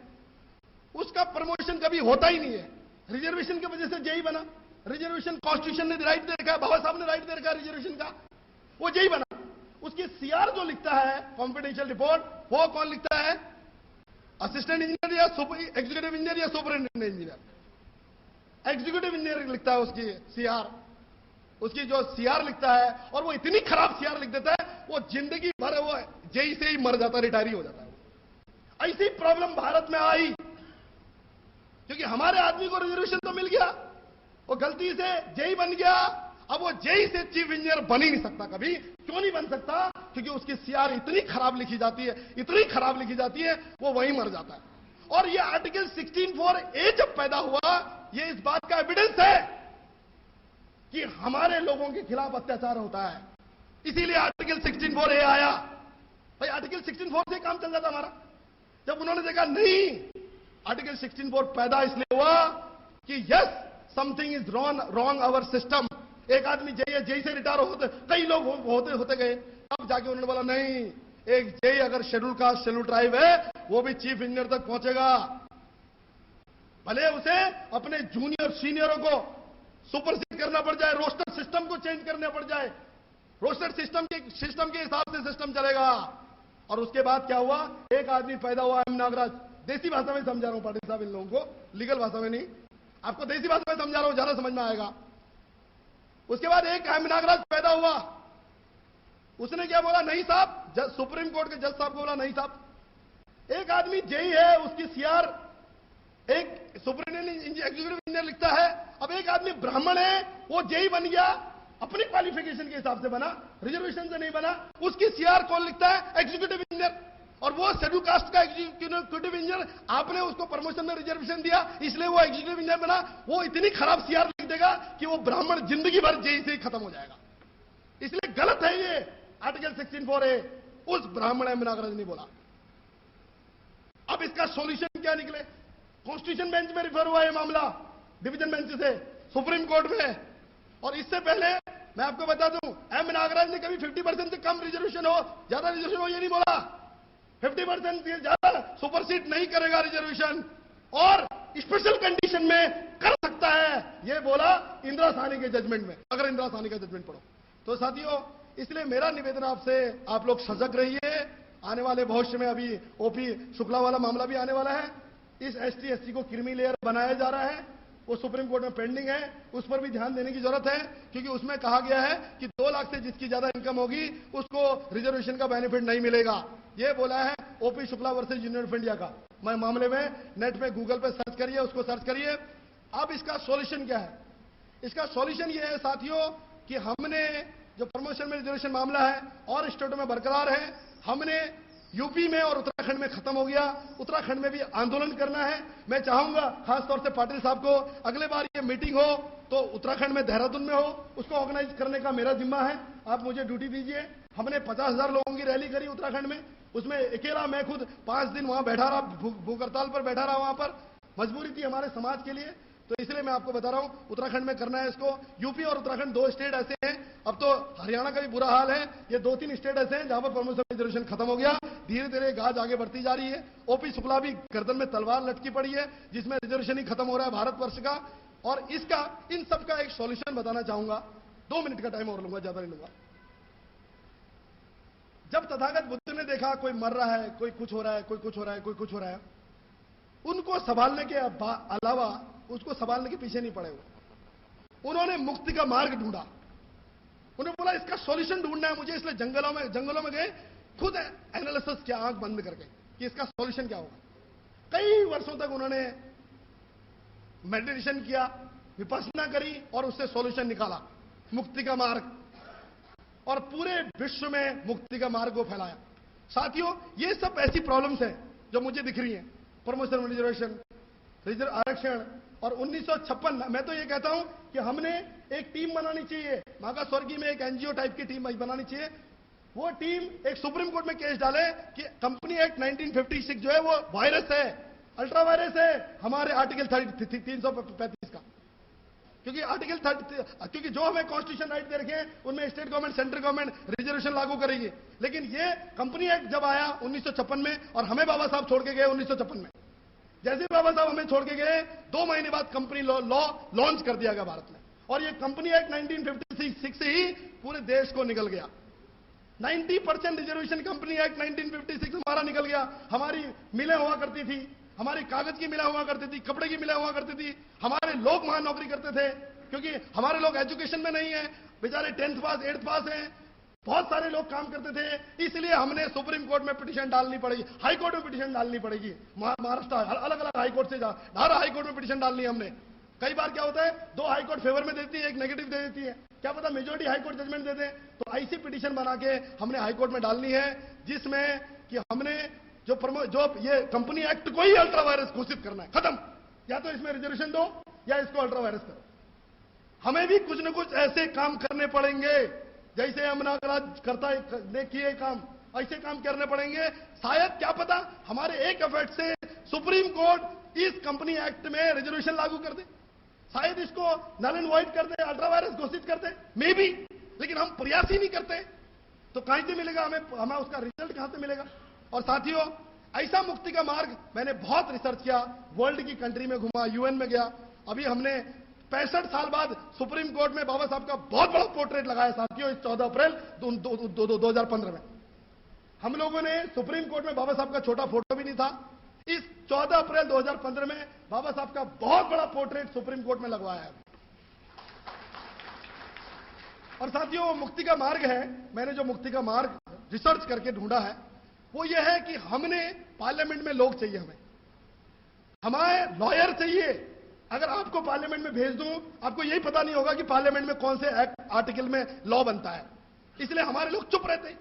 उसका प्रमोशन कभी होता ही नहीं है। रिजर्वेशन की वजह से जेई बना, रिजर्वेशन कॉन्स्टिट्यूशन ने राइट दे रखा है, बाबा साहब ने राइट दे रखा है रिजर्वेशन का, वो जेई बना। उसकी सीआर जो लिखता है कॉन्फिडेंशियल रिपोर्ट, वो कौन लिखता है? असिस्टेंट इंजीनियर या एग्जीक्यूटिव इंजीनियर या सुपरिटेंडेंट इंजीनियर? एग्जीक्यूटिव इंजीनियर लिखता है उसकी सीआर। उसकी जो सीआर लिखता है, और वो इतनी खराब सीआर लिख देता है, वो जिंदगी भर वो जेई से ही मर जाता, रिटायरी हो जाता है। ऐसी प्रॉब्लम भारत में आई क्योंकि हमारे आदमी को रिजर्वेशन तो मिल गया, वो गलती से जेई बन गया। अब वो जेई से चीफ इंजीनियर बन ही नहीं सकता कभी। क्यों नहीं बन सकता? क्योंकि उसकी सीआर इतनी खराब लिखी जाती है, इतनी खराब लिखी जाती है, वो वहीं मर जाता है। और ये आर्टिकल 16(4)A जब पैदा हुआ, ये इस बात का एविडेंस है कि हमारे लोगों के खिलाफ अत्याचार होता है। इसीलिए आर्टिकल 16(4)A आया। भाई आर्टिकल 16(4) से काम चल जाता हमारा। जब उन्होंने देखा नहीं, आर्टिकल 16(4) पैदा इसलिए हुआ कि yes something is wrong our system. एक आदमी जेई से रिटायर होते, कई लोग होते गए, अब जाके उन्होंने बोला नहीं, एक जेई अगर शेड्यूल कास्ट शेड्यूल ट्राइब है, वो भी चीफ इंजीनियर तक पहुंचेगा। भले उसे अपने जूनियर सीनियरों को सुपरसीड करना पड़ जाए, रोस्टर सिस्टम को चेंज करना पड़ जाए, रोस्टर सिस्टम के हिसाब से सिस्टम चलेगा। और उसके बाद क्या हुआ, एक आदमी पैदा हुआ एम नागराज, देसी भाषा में समझा रहा हूं पाटिल साहब इन लोगों को, लीगल भाषा में नहीं, आपको देसी भाषा में समझा रहा हूं, ज्यादा समझ में आएगा। उसके बाद एक एम नागराज पैदा हुआ, उसने क्या बोला, नहीं साहब, सुप्रीम कोर्ट के जज साहब को बोला नहीं साहब, एक आदमी जेई है, उसकी सीआर एक सुप्रीम एग्जीक्यूटिव इंजीनियर लिखता है, अब एक आदमी ब्राह्मण है, वो जेई बन गया, अपनी क्वालिफिकेशन के हिसाब से बना, रिजर्वेशन से नहीं बना, उसकी सीआर कौन लिखता है, एग्जीक्यूटिव इंजीनियर, और वो शेड्यूल कास्ट का एग्जीक्यूटिव इंजीनियर, आपने उसको प्रमोशन में रिजर्वेशन दिया, इसलिए वो एग्जीक्यूटिव इंजीनियर बना, वो इतनी खराब सीआर लिख देगा कि वो ब्राह्मण जिंदगी भर जेई से ही खत्म हो जाएगा। इसलिए गलत है ये आर्टिकल 16(4)A, उस ब्राह्मण एम नागराज ने बोला। अब इसका सॉल्यूशन क्या निकले, कॉन्स्टिट्यूशन बेंच में रिफर हुआ ये मामला, डिवीजन बेंच से सुप्रीम कोर्ट में, और इससे पहले मैं आपको बता दूं, एम नागराज ने कभी 50% से कम रिजर्वेशन हो, ज्यादा रिजर्वेशन हो, ये नहीं बोला, 50% से ज्यादा सुपरसीड नहीं करेगा रिजर्वेशन, और स्पेशल कंडीशन में कर सकता है, ये बोला इंदिरा साहनी के जजमेंट में। अगर इंदिरा साहनी का जजमेंट पढ़ो तो साथियों, इसलिए मेरा निवेदन आपसे, आप लोग सजग रहिए, आने वाले भविष्य में अभी ओपी शुक्ला वाला मामला भी आने वाला है, इस एसटी एससी को क्रीमी लेयर बनाया जा रहा है, वो सुप्रीम कोर्ट में पेंडिंग है, उस पर भी ध्यान देने की जरूरत है, क्योंकि उसमें कहा गया है कि 2 लाख से जिसकी ज्यादा इनकम होगी उसको रिजर्वेशन का बेनिफिट नहीं मिलेगा, ये बोला है OP Shukla versus union of India का। मैं मामले में नेट पे गूगल पे सर्च करिए, उसको सर्च करिए। अब इसका सॉल्यूशन क्या है, इसका सॉल्यूशन ये है साथियों कि हमने जो प्रमोशन में रिजर्वेशन मामला है और स्टेटों में बरकरार है, हमने यूपी में और उत्तराखंड में खत्म हो गया, उत्तराखंड में भी आंदोलन करना है। मैं चाहूंगा खासतौर से पाटिल साहब को, अगले बार ये मीटिंग हो तो उत्तराखंड में देहरादून में हो, उसको ऑर्गेनाइज करने का मेरा जिम्मा है, आप मुझे ड्यूटी दीजिए। हमने 50,000 लोगों की रैली करी उत्तराखंड में, उसमें अकेला मैं खुद 5 दिन वहां बैठा रहा, भूख हड़ताल पर बैठा रहा, वहां पर मजबूरी थी हमारे समाज के लिए, तो इसलिए मैं आपको बता रहा हूं उत्तराखंड में करना है इसको। यूपी और उत्तराखंड 2 स्टेट ऐसे हैं, अब तो हरियाणा का भी बुरा हाल है, ये 2-3 स्टेट ऐसे हैं जहां पर प्रमोशन रिजर्वेशन खत्म हो गया, धीरे धीरे गाज आगे बढ़ती जा रही है। ओपी शुक्ला भी गर्दन में तलवार लटकी पड़ी है, जिसमें रिजर्वेशन ही खत्म हो रहा है भारतवर्ष का, और इसका इन सब का एक सॉल्यूशन बताना चाहूंगा। 2 मिनट का टाइम और लूंगा, ज्यादा नहीं लूंगा। जब तथागत बुद्ध ने देखा कोई मर रहा है, कोई कुछ हो रहा है, कोई कुछ हो रहा है, कोई कुछ हो रहा है, उनको संभालने के अलावा उसको संभालने के पीछे नहीं पड़े हुए, उन्होंने मुक्ति का मार्ग ढूंढा। उन्होंने बोला इसका सॉल्यूशन ढूंढना है मुझे, इसलिए जंगलों में गए, खुद एनालिसिस किया आंख बंद करके कि इसका सॉल्यूशन क्या होगा। कई वर्षों तक उन्होंने मेडिटेशन किया, विपश्यना करी और उससे सॉल्यूशन निकाला, मुक्ति का मार्ग, और पूरे विश्व में मुक्ति का मार्ग को फैलाया। साथियों, ये सब ऐसी प्रॉब्लम्स हैं जो मुझे दिख रही हैं, प्रमोशन रिजर्वेशन, आरक्षण, और 1956, मैं तो ये कहता हूं कि हमने एक टीम बनानी चाहिए, मागा स्वर्गीय में एक एनजीओ टाइप की टीम बनानी चाहिए। वो टीम एक सुप्रीम कोर्ट में केस डाले कि कंपनी एक्ट 1956 जो है वो वायरस है, अल्ट्रा वायरस है हमारे आर्टिकल 335 का, क्योंकि जो हमें कॉन्स्टिट्यूशन राइट दे रखे हैं उनमें state government, central government reservation लागू करेगी। लेकिन ये कंपनी एक्ट जब आया 1956 में, और हमें बाबा साहब छोड़ के गए 1956 में, जैसे बाबा साहब हमें छोड़ के गए 2 महीने बाद कंपनी लॉ लॉन्च कर दिया गया भारत में, और ये कंपनी एक्ट 1956 से ही पूरे देश को निकल गया। 90% रिजर्वेशन कंपनी एक्ट 1956 हमारा निकल गया। हमारी मिलें हुआ करती थी, हमारी कागज की मिलें हुआ करती थी, कपड़े की मिलें हुआ करती थी, हमारे लोग वहां नौकरी करते थे, क्योंकि हमारे लोग एजुकेशन में नहीं है, बेचारे 10th पास 8th पास हैं, बहुत सारे लोग काम करते थे। इसलिए हमने सुप्रीम कोर्ट में पिटीशन डालनी पड़ेगी, हाई कोर्ट में पिटीशन डालनी पड़ेगी, महाराष्ट्र अलग अलग हाई कोर्ट से 12 हाई कोर्ट में पिटीशन डालनी है हमने। कई बार क्या होता है, 2 हाई कोर्ट फेवर में देती है, एक नेगेटिव दे देती है, क्या पता मेजोरिटी हाई कोर्ट जजमेंट दे दे। तो ऐसी पिटीशन बना के हमने हाई कोर्ट में डालनी है, जिसमें कि हमने जो ये कंपनी एक्ट को ही अल्ट्रा वायरस घोषित करना है, खत्म, या तो इसमें रिजर्वेशन दो या इसको अल्ट्रा वायरस करो। हमें भी कुछ न कुछ ऐसे काम करने पड़ेंगे, जैसे हम नागराज ने किए काम, ऐसे काम करने पड़ेंगे। शायद क्या पता हमारे एक एफर्ट से सुप्रीम कोर्ट इस कंपनी एक्ट में रिजर्वेशन लागू कर दे, शायद इसको नल एंड वॉइड कर दे, अल्ट्रा वायरस घोषित कर दे, मे बी। लेकिन हम प्रयास ही नहीं करते, तो कहां से मिलेगा हमें उसका रिजल्ट कहां से मिलेगा। और साथियों, ऐसा मुक्ति का मार्ग मैंने बहुत रिसर्च किया, वर्ल्ड की कंट्री में घुमा, यूएन में गया। अभी हमने 65 साल बाद सुप्रीम कोर्ट में बाबा साहब का बहुत बड़ा पोर्ट्रेट लगाया साथियों, इस 14 अप्रैल 2015 में। हम लोगों ने सुप्रीम कोर्ट में बाबा साहब का छोटा फोटो भी नहीं था, इस 14 अप्रैल 2015 में बाबा साहब का बहुत बड़ा पोर्ट्रेट सुप्रीम कोर्ट में लगवाया है। और साथियों, वो मुक्ति का मार्ग है, मैंने जो मुक्ति का मार्ग रिसर्च करके ढूंढा है वो ये है कि हमने पार्लियामेंट में लोग चाहिए, हमें लॉयर चाहिए। अगर आपको पार्लियामेंट में भेज दूं, आपको यही पता नहीं होगा कि पार्लियामेंट में कौन से एक्ट आर्टिकल में लॉ बनता है, इसलिए हमारे लोग चुप रहते हैं।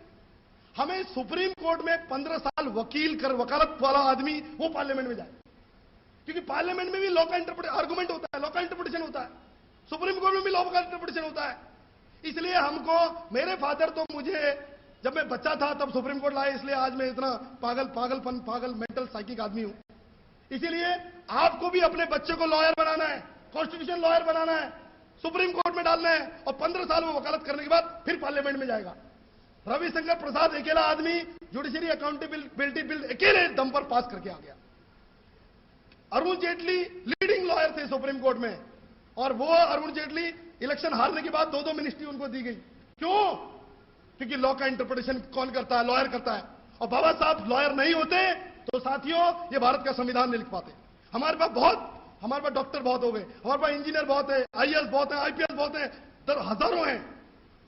हमें सुप्रीम कोर्ट में 15 साल वकालत वाला आदमी वो पार्लियामेंट में जाए, क्योंकि पार्लियामेंट में भी लॉ का आर्गुमेंट होता है, लॉ का इंटरप्रिटेशन होता है, सुप्रीम कोर्ट में भी लॉ का इंटरप्रिटेशन होता है। इसलिए हमको, मेरे फादर तो मुझे जब मैं बच्चा था तब सुप्रीम कोर्ट लाए, इसलिए आज मैं इतना पागल मेंटल साइकिक आदमी हूं। इसीलिए आपको भी अपने बच्चे को लॉयर बनाना है, कॉन्स्टिट्यूशन लॉयर बनाना है, सुप्रीम कोर्ट में डालना है, और 15 साल वो वकालत करने के बाद फिर पार्लियामेंट में जाएगा। रविशंकर प्रसाद अकेला आदमी जुडिशरी अकाउंटेबिलिटी बिल अकेले दम पर पास करके आ गया। अरुण जेटली लीडिंग लॉयर थे सुप्रीम कोर्ट में, और वो अरुण जेटली इलेक्शन हारने के बाद 2-2 मिनिस्ट्री उनको दी गई। क्यों? क्योंकि लॉ का इंटरप्रिटेशन कौन करता है? लॉयर करता है। और बाबा साहब लॉयर नहीं होते तो साथियों ये भारत का संविधान नहीं लिख पाते। हमारे पास डॉक्टर बहुत हो गए, हमारे पास इंजीनियर बहुत है, आईएएस बहुत है, आईपीएस बहुत है, हजारों हैं।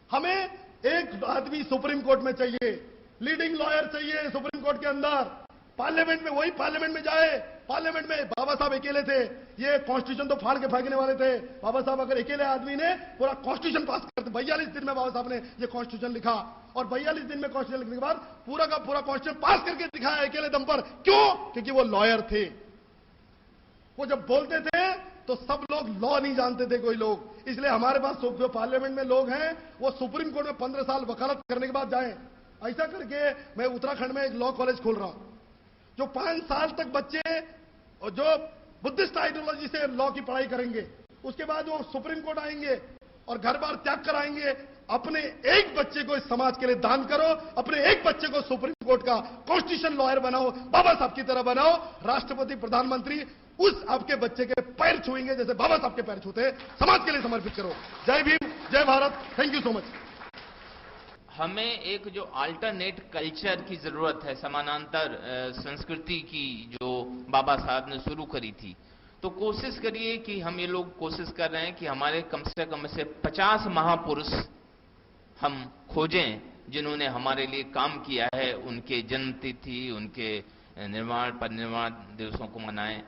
हमें एक आदमी सुप्रीम कोर्ट में चाहिए, लीडिंग लॉयर चाहिए सुप्रीम कोर्ट के अंदर, पार्लियामेंट में, वही पार्लियामेंट में जाए। पार्लियामेंट में बाबा साहब अकेले थे, ये कॉन्स्टिट्यूशन तो फाड़ के फेंकने वाले थे। बाबा साहब अगर अकेले आदमी ने पूरा कॉन्स्टिट्यूशन पास करते, 42 दिन में बाबा साहब ने ये कॉन्स्टिट्यूशन लिखा, और 42 दिन में कॉन्स्टिट्यूशन लिखने के बाद पूरा का पूरा कॉन्स्टिट्यूशन पास करके दिखाया अकेले दम पर। क्यों? क्योंकि वो लॉयर थे। वो जब बोलते थे तो सब लोग लॉ नहीं जानते थे कोई लोग, इसलिए हमारे पास जो पार्लियामेंट में लोग हैं वो सुप्रीम कोर्ट में 15 साल वकालत करने के बाद जाएं। ऐसा करके मैं उत्तराखंड में एक लॉ कॉलेज खोल रहा हूं, जो 5 साल तक बच्चे जो बुद्धिस्ट आइडियोलॉजी से लॉ की पढ़ाई करेंगे, उसके बाद वो सुप्रीम कोर्ट आएंगे और घर बार त्याग कर आएंगे। अपने एक बच्चे को इस समाज के लिए दान करो, अपने एक बच्चे को सुप्रीम कोर्ट का कॉन्स्टिट्यूशन लॉयर बनाओ, बाबा साहब की तरह बनाओ। राष्ट्रपति प्रधानमंत्री उस आपके बच्चे के पैर छुएंगे जैसे बाबा साहब के पैर छूते। समाज के लिए समर्पित करो। जय भीम, जय Bharat, thank you so much. हमें एक जो अल्टरनेट कल्चर की जरूरत है, समानांतर संस्कृति की जो बाबा साहब ने शुरू करी थी, तो कोशिश करिए कि हम ये लोग कोशिश कर रहे हैं कि हमारे कम से 50 महापुरुष हम खोजें जिन्होंने हमारे लिए काम किया है, उनके जन्मतिथि, उनके निर्माण परिनिर्वाण दिवसों को मनाएं।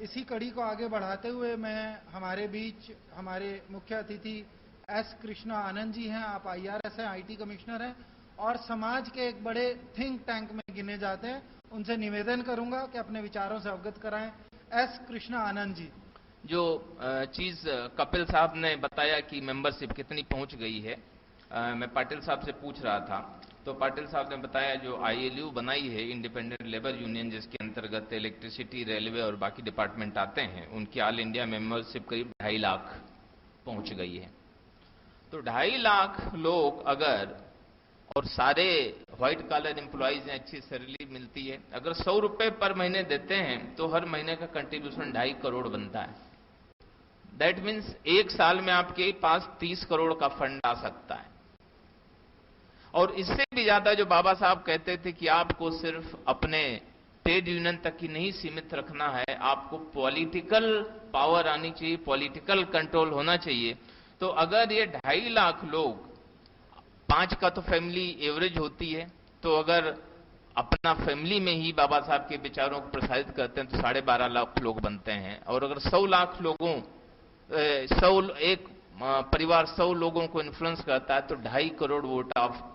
इसी कड़ी को आगे बढ़ाते हुए मैं हमारे बीच हमारे मुख्य अतिथि एस कृष्णा आनंद जी हैं। आप आईआरएस हैं, आईटी कमिश्नर हैं और समाज के एक बड़े थिंक टैंक में गिने जाते हैं। उनसे निवेदन करूंगा कि अपने विचारों से अवगत कराएं। एस कृष्णा आनंद जी। जो चीज कपिल साहब ने बताया कि मेंबरशिप कितनी पहुंच गई है, मैं पाटिल साहब से पूछ रहा था, तो पाटिल साहब ने बताया जो आईएलयू बनाई है, इंडिपेंडेंट लेबर यूनियन, जिसके अंतर्गत इलेक्ट्रिसिटी, रेलवे और बाकी डिपार्टमेंट आते हैं, उनकी ऑल इंडिया मेंबरशिप करीब 2.5 लाख पहुंच गई है। तो 2.5 लाख लोग अगर, और सारे व्हाइट कॉलर एम्प्लॉइज हैं, अच्छी सैलरी मिलती है, अगर 100 रुपए पर महीने देते हैं तो हर महीने का कंट्रीब्यूशन 2.5 करोड़ बनता है। दैट मीन्स एक साल में आपके पास 30 करोड़ का फंड आ सकता है। और इससे भी ज्यादा जो बाबा साहब कहते थे कि आपको सिर्फ अपने ट्रेड यूनियन तक ही नहीं सीमित रखना है, आपको पॉलिटिकल पावर आनी चाहिए, पॉलिटिकल कंट्रोल होना चाहिए। तो अगर ये 2.5 लाख लोग, 5 का तो फैमिली एवरेज होती है, तो अगर अपना फैमिली में ही बाबा साहब के विचारों को प्रसारित करते हैं तो 12.5 लाख लोग बनते हैं। और अगर 100 लाख लोगों, एक परिवार 100 लोगों को इन्फ्लुएंस करता है तो 2.5 करोड़ वोट आप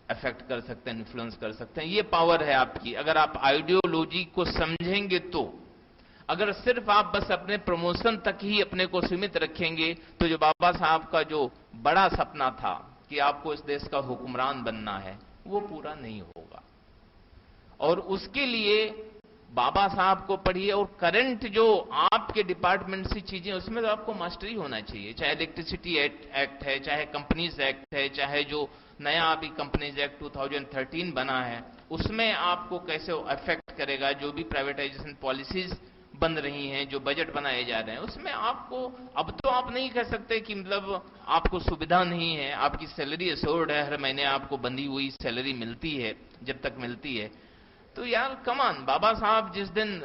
अफेक्ट कर सकते हैं, इन्फ्लुएंस कर सकते हैं। ये पावर है आपकी, अगर आप आइडियोलॉजी को समझेंगे तो। अगर सिर्फ आप बस अपने प्रमोशन तक ही अपने को सीमित रखेंगे तो जो बाबा साहब का जो बड़ा सपना था कि आपको इस देश का हुक्मरान बनना है, वो पूरा नहीं होगा। और उसके लिए बाबा साहब को पढ़िए, और करंट जो आपके डिपार्टमेंट से चीजें, उसमें तो आपको मास्टरी होना चाहिए। चाहे इलेक्ट्रिसिटी एक्ट है, चाहे कंपनीज एक्ट है, चाहे जो नया अभी कंपनीज एक्ट 2013 बना है, उसमें आपको कैसे अफेक्ट करेगा, जो भी प्राइवेटाइजेशन पॉलिसीज बन रही हैं, जो बजट बनाए जा रहे हैं, उसमें आपको अब तो आप नहीं कह सकते कि मतलब आपको सुविधा नहीं है, आपकी सैलरी एश्योर्ड है, हर महीने आपको बंधी हुई सैलरी मिलती है जब तक मिलती है। तो यार कमान, बाबा साहब जिस दिन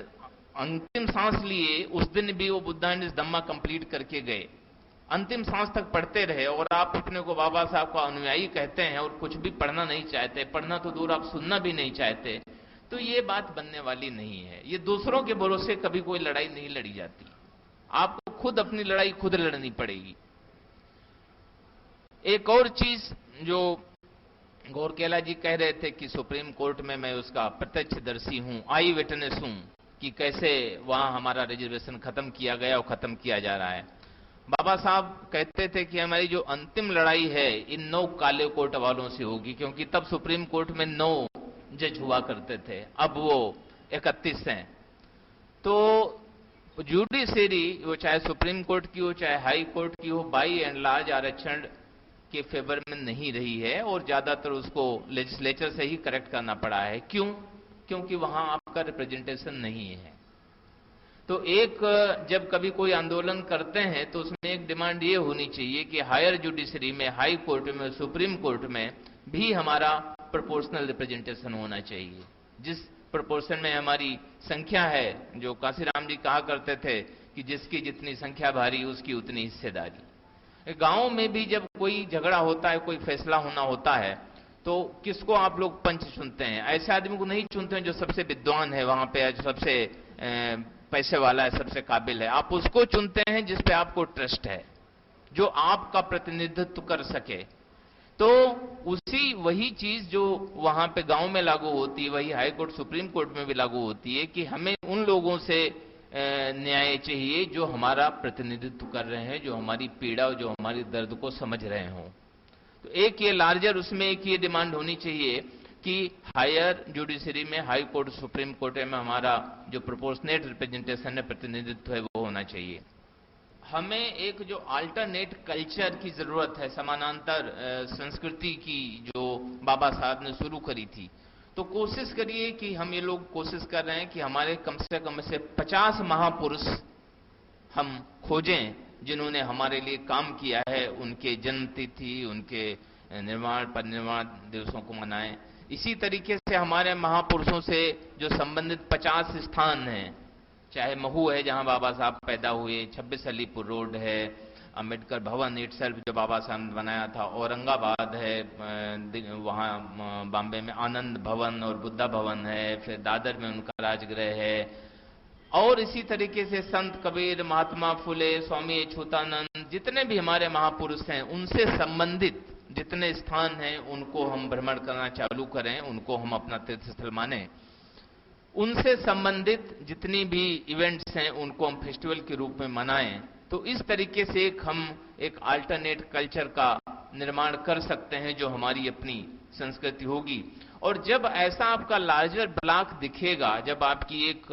अंतिम सांस लिए उस दिन भी वो बुद्धा एंड धम्मा कंप्लीट करके गए, अंतिम सांस तक पढ़ते रहे, और आप अपने को बाबा साहब का अनुयायी कहते हैं और कुछ भी पढ़ना नहीं चाहते, पढ़ना तो दूर आप सुनना भी नहीं चाहते, तो ये बात बनने वाली नहीं है। ये दूसरों के भरोसे कभी कोई लड़ाई नहीं लड़ी जाती, आपको खुद अपनी लड़ाई खुद लड़नी पड़ेगी। एक और चीज जो गौरकेला जी कह रहे थे कि सुप्रीम कोर्ट में मैं उसका प्रत्यक्षदर्शी हूं, आई विटनेस हूं कि कैसे वहां हमारा रिजर्वेशन खत्म किया गया और खत्म किया जा रहा है। बाबा साहब कहते थे कि हमारी जो अंतिम लड़ाई है इन 9 काले कोट वालों से होगी, क्योंकि तब सुप्रीम कोर्ट में 9 जज हुआ करते थे, अब वो 31 हैं। तो जुडिशरी, वो चाहे सुप्रीम कोर्ट की हो चाहे हाई कोर्ट की हो, बाई एंड लार्ज आरक्षण के फेवर में नहीं रही है, और ज्यादातर उसको लेजिस्लेचर से ही करेक्ट करना पड़ा है। क्यों? क्योंकि वहां आपका रिप्रेजेंटेशन नहीं है। तो एक जब कभी कोई आंदोलन करते हैं तो उसमें एक डिमांड ये होनी चाहिए कि हायर जुडिशरी में, हाई कोर्ट में, सुप्रीम कोर्ट में भी हमारा प्रोपोर्शनल रिप्रेजेंटेशन होना चाहिए। जिस प्रोपोर्शन में हमारी संख्या है, जो काशीराम जी कहा करते थे कि जिसकी जितनी संख्या भारी उसकी उतनी हिस्सेदारी। गांव में भी जब कोई झगड़ा होता है, कोई फैसला होना होता है, तो किसको आप लोग पंच चुनते हैं? ऐसे आदमी को नहीं चुनते हैं जो सबसे विद्वान है वहां पे, जो सबसे पैसे वाला है, सबसे काबिल है। आप उसको चुनते हैं जिस पे आपको ट्रस्ट है, जो आपका प्रतिनिधित्व कर सके। तो वही चीज जो वहां पे गांव में लागू होती है, वही हाई कोर्ट सुप्रीम कोर्ट में भी लागू होती है कि हमें उन लोगों से न्याय चाहिए जो हमारा प्रतिनिधित्व कर रहे हैं, जो हमारी पीड़ा और जो हमारी दर्द को समझ रहे हों। तो एक ये लार्जर, उसमें एक ये डिमांड होनी चाहिए कि हायर जुडिशरी में, हाई कोर्ट सुप्रीम कोर्ट में हमारा जो प्रोपोर्शनेट रिप्रेजेंटेशन है, प्रतिनिधित्व है, वो होना चाहिए। हमें एक जो अल्टरनेट कल्चर की जरूरत है, समानांतर संस्कृति की, जो बाबा साहब ने शुरू करी थी। तो कोशिश करिए कि हम ये लोग कोशिश कर रहे हैं कि हमारे कम से 50 महापुरुष हम खोजें जिन्होंने हमारे लिए काम किया है, उनके जन्म तिथि, उनके निर्माण परिनिर्वाण दिवसों को मनाएं। इसी तरीके से हमारे महापुरुषों से जो संबंधित 50 स्थान हैं, चाहे महू है जहां बाबा साहब पैदा हुए, 26 अलीपुर रोड है, अंबेडकर भवन इटसेल्फ जो बाबा साहब ने बनाया था, औरंगाबाद है, वहां बॉम्बे में आनंद भवन और बुद्धा भवन है, फिर दादर में उनका राजगृह है, और इसी तरीके से संत कबीर, महात्मा फुले, स्वामी अच्युतानंद, जितने भी हमारे महापुरुष हैं उनसे संबंधित जितने स्थान हैं उनको हम भ्रमण करना चालू करें, उनको हम अपना तीर्थ स्थल माने। उनसे संबंधित जितनी भी इवेंट्स हैं उनको हम फेस्टिवल के रूप में मनाएं। तो इस तरीके से हम एक अल्टरनेट कल्चर का निर्माण कर सकते हैं जो हमारी अपनी संस्कृति होगी। और जब ऐसा आपका लार्जर ब्लॉक दिखेगा, जब आपकी एक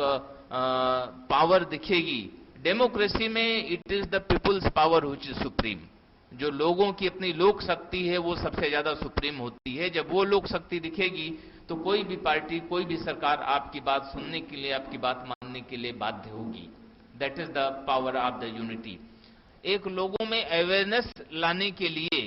पावर दिखेगी, डेमोक्रेसी में it is the people's power which is supreme. जो लोगों की अपनी लोक शक्ति है वो सबसे ज्यादा सुप्रीम होती है। जब वो लोक शक्ति दिखेगी तो कोई भी पार्टी, कोई भी सरकार आपकी बात सुनने के लिए, आपकी बात मानने के लिए बाध्य होगी। That is the power of the unity. एक लोगों में अवेयरनेस लाने के लिए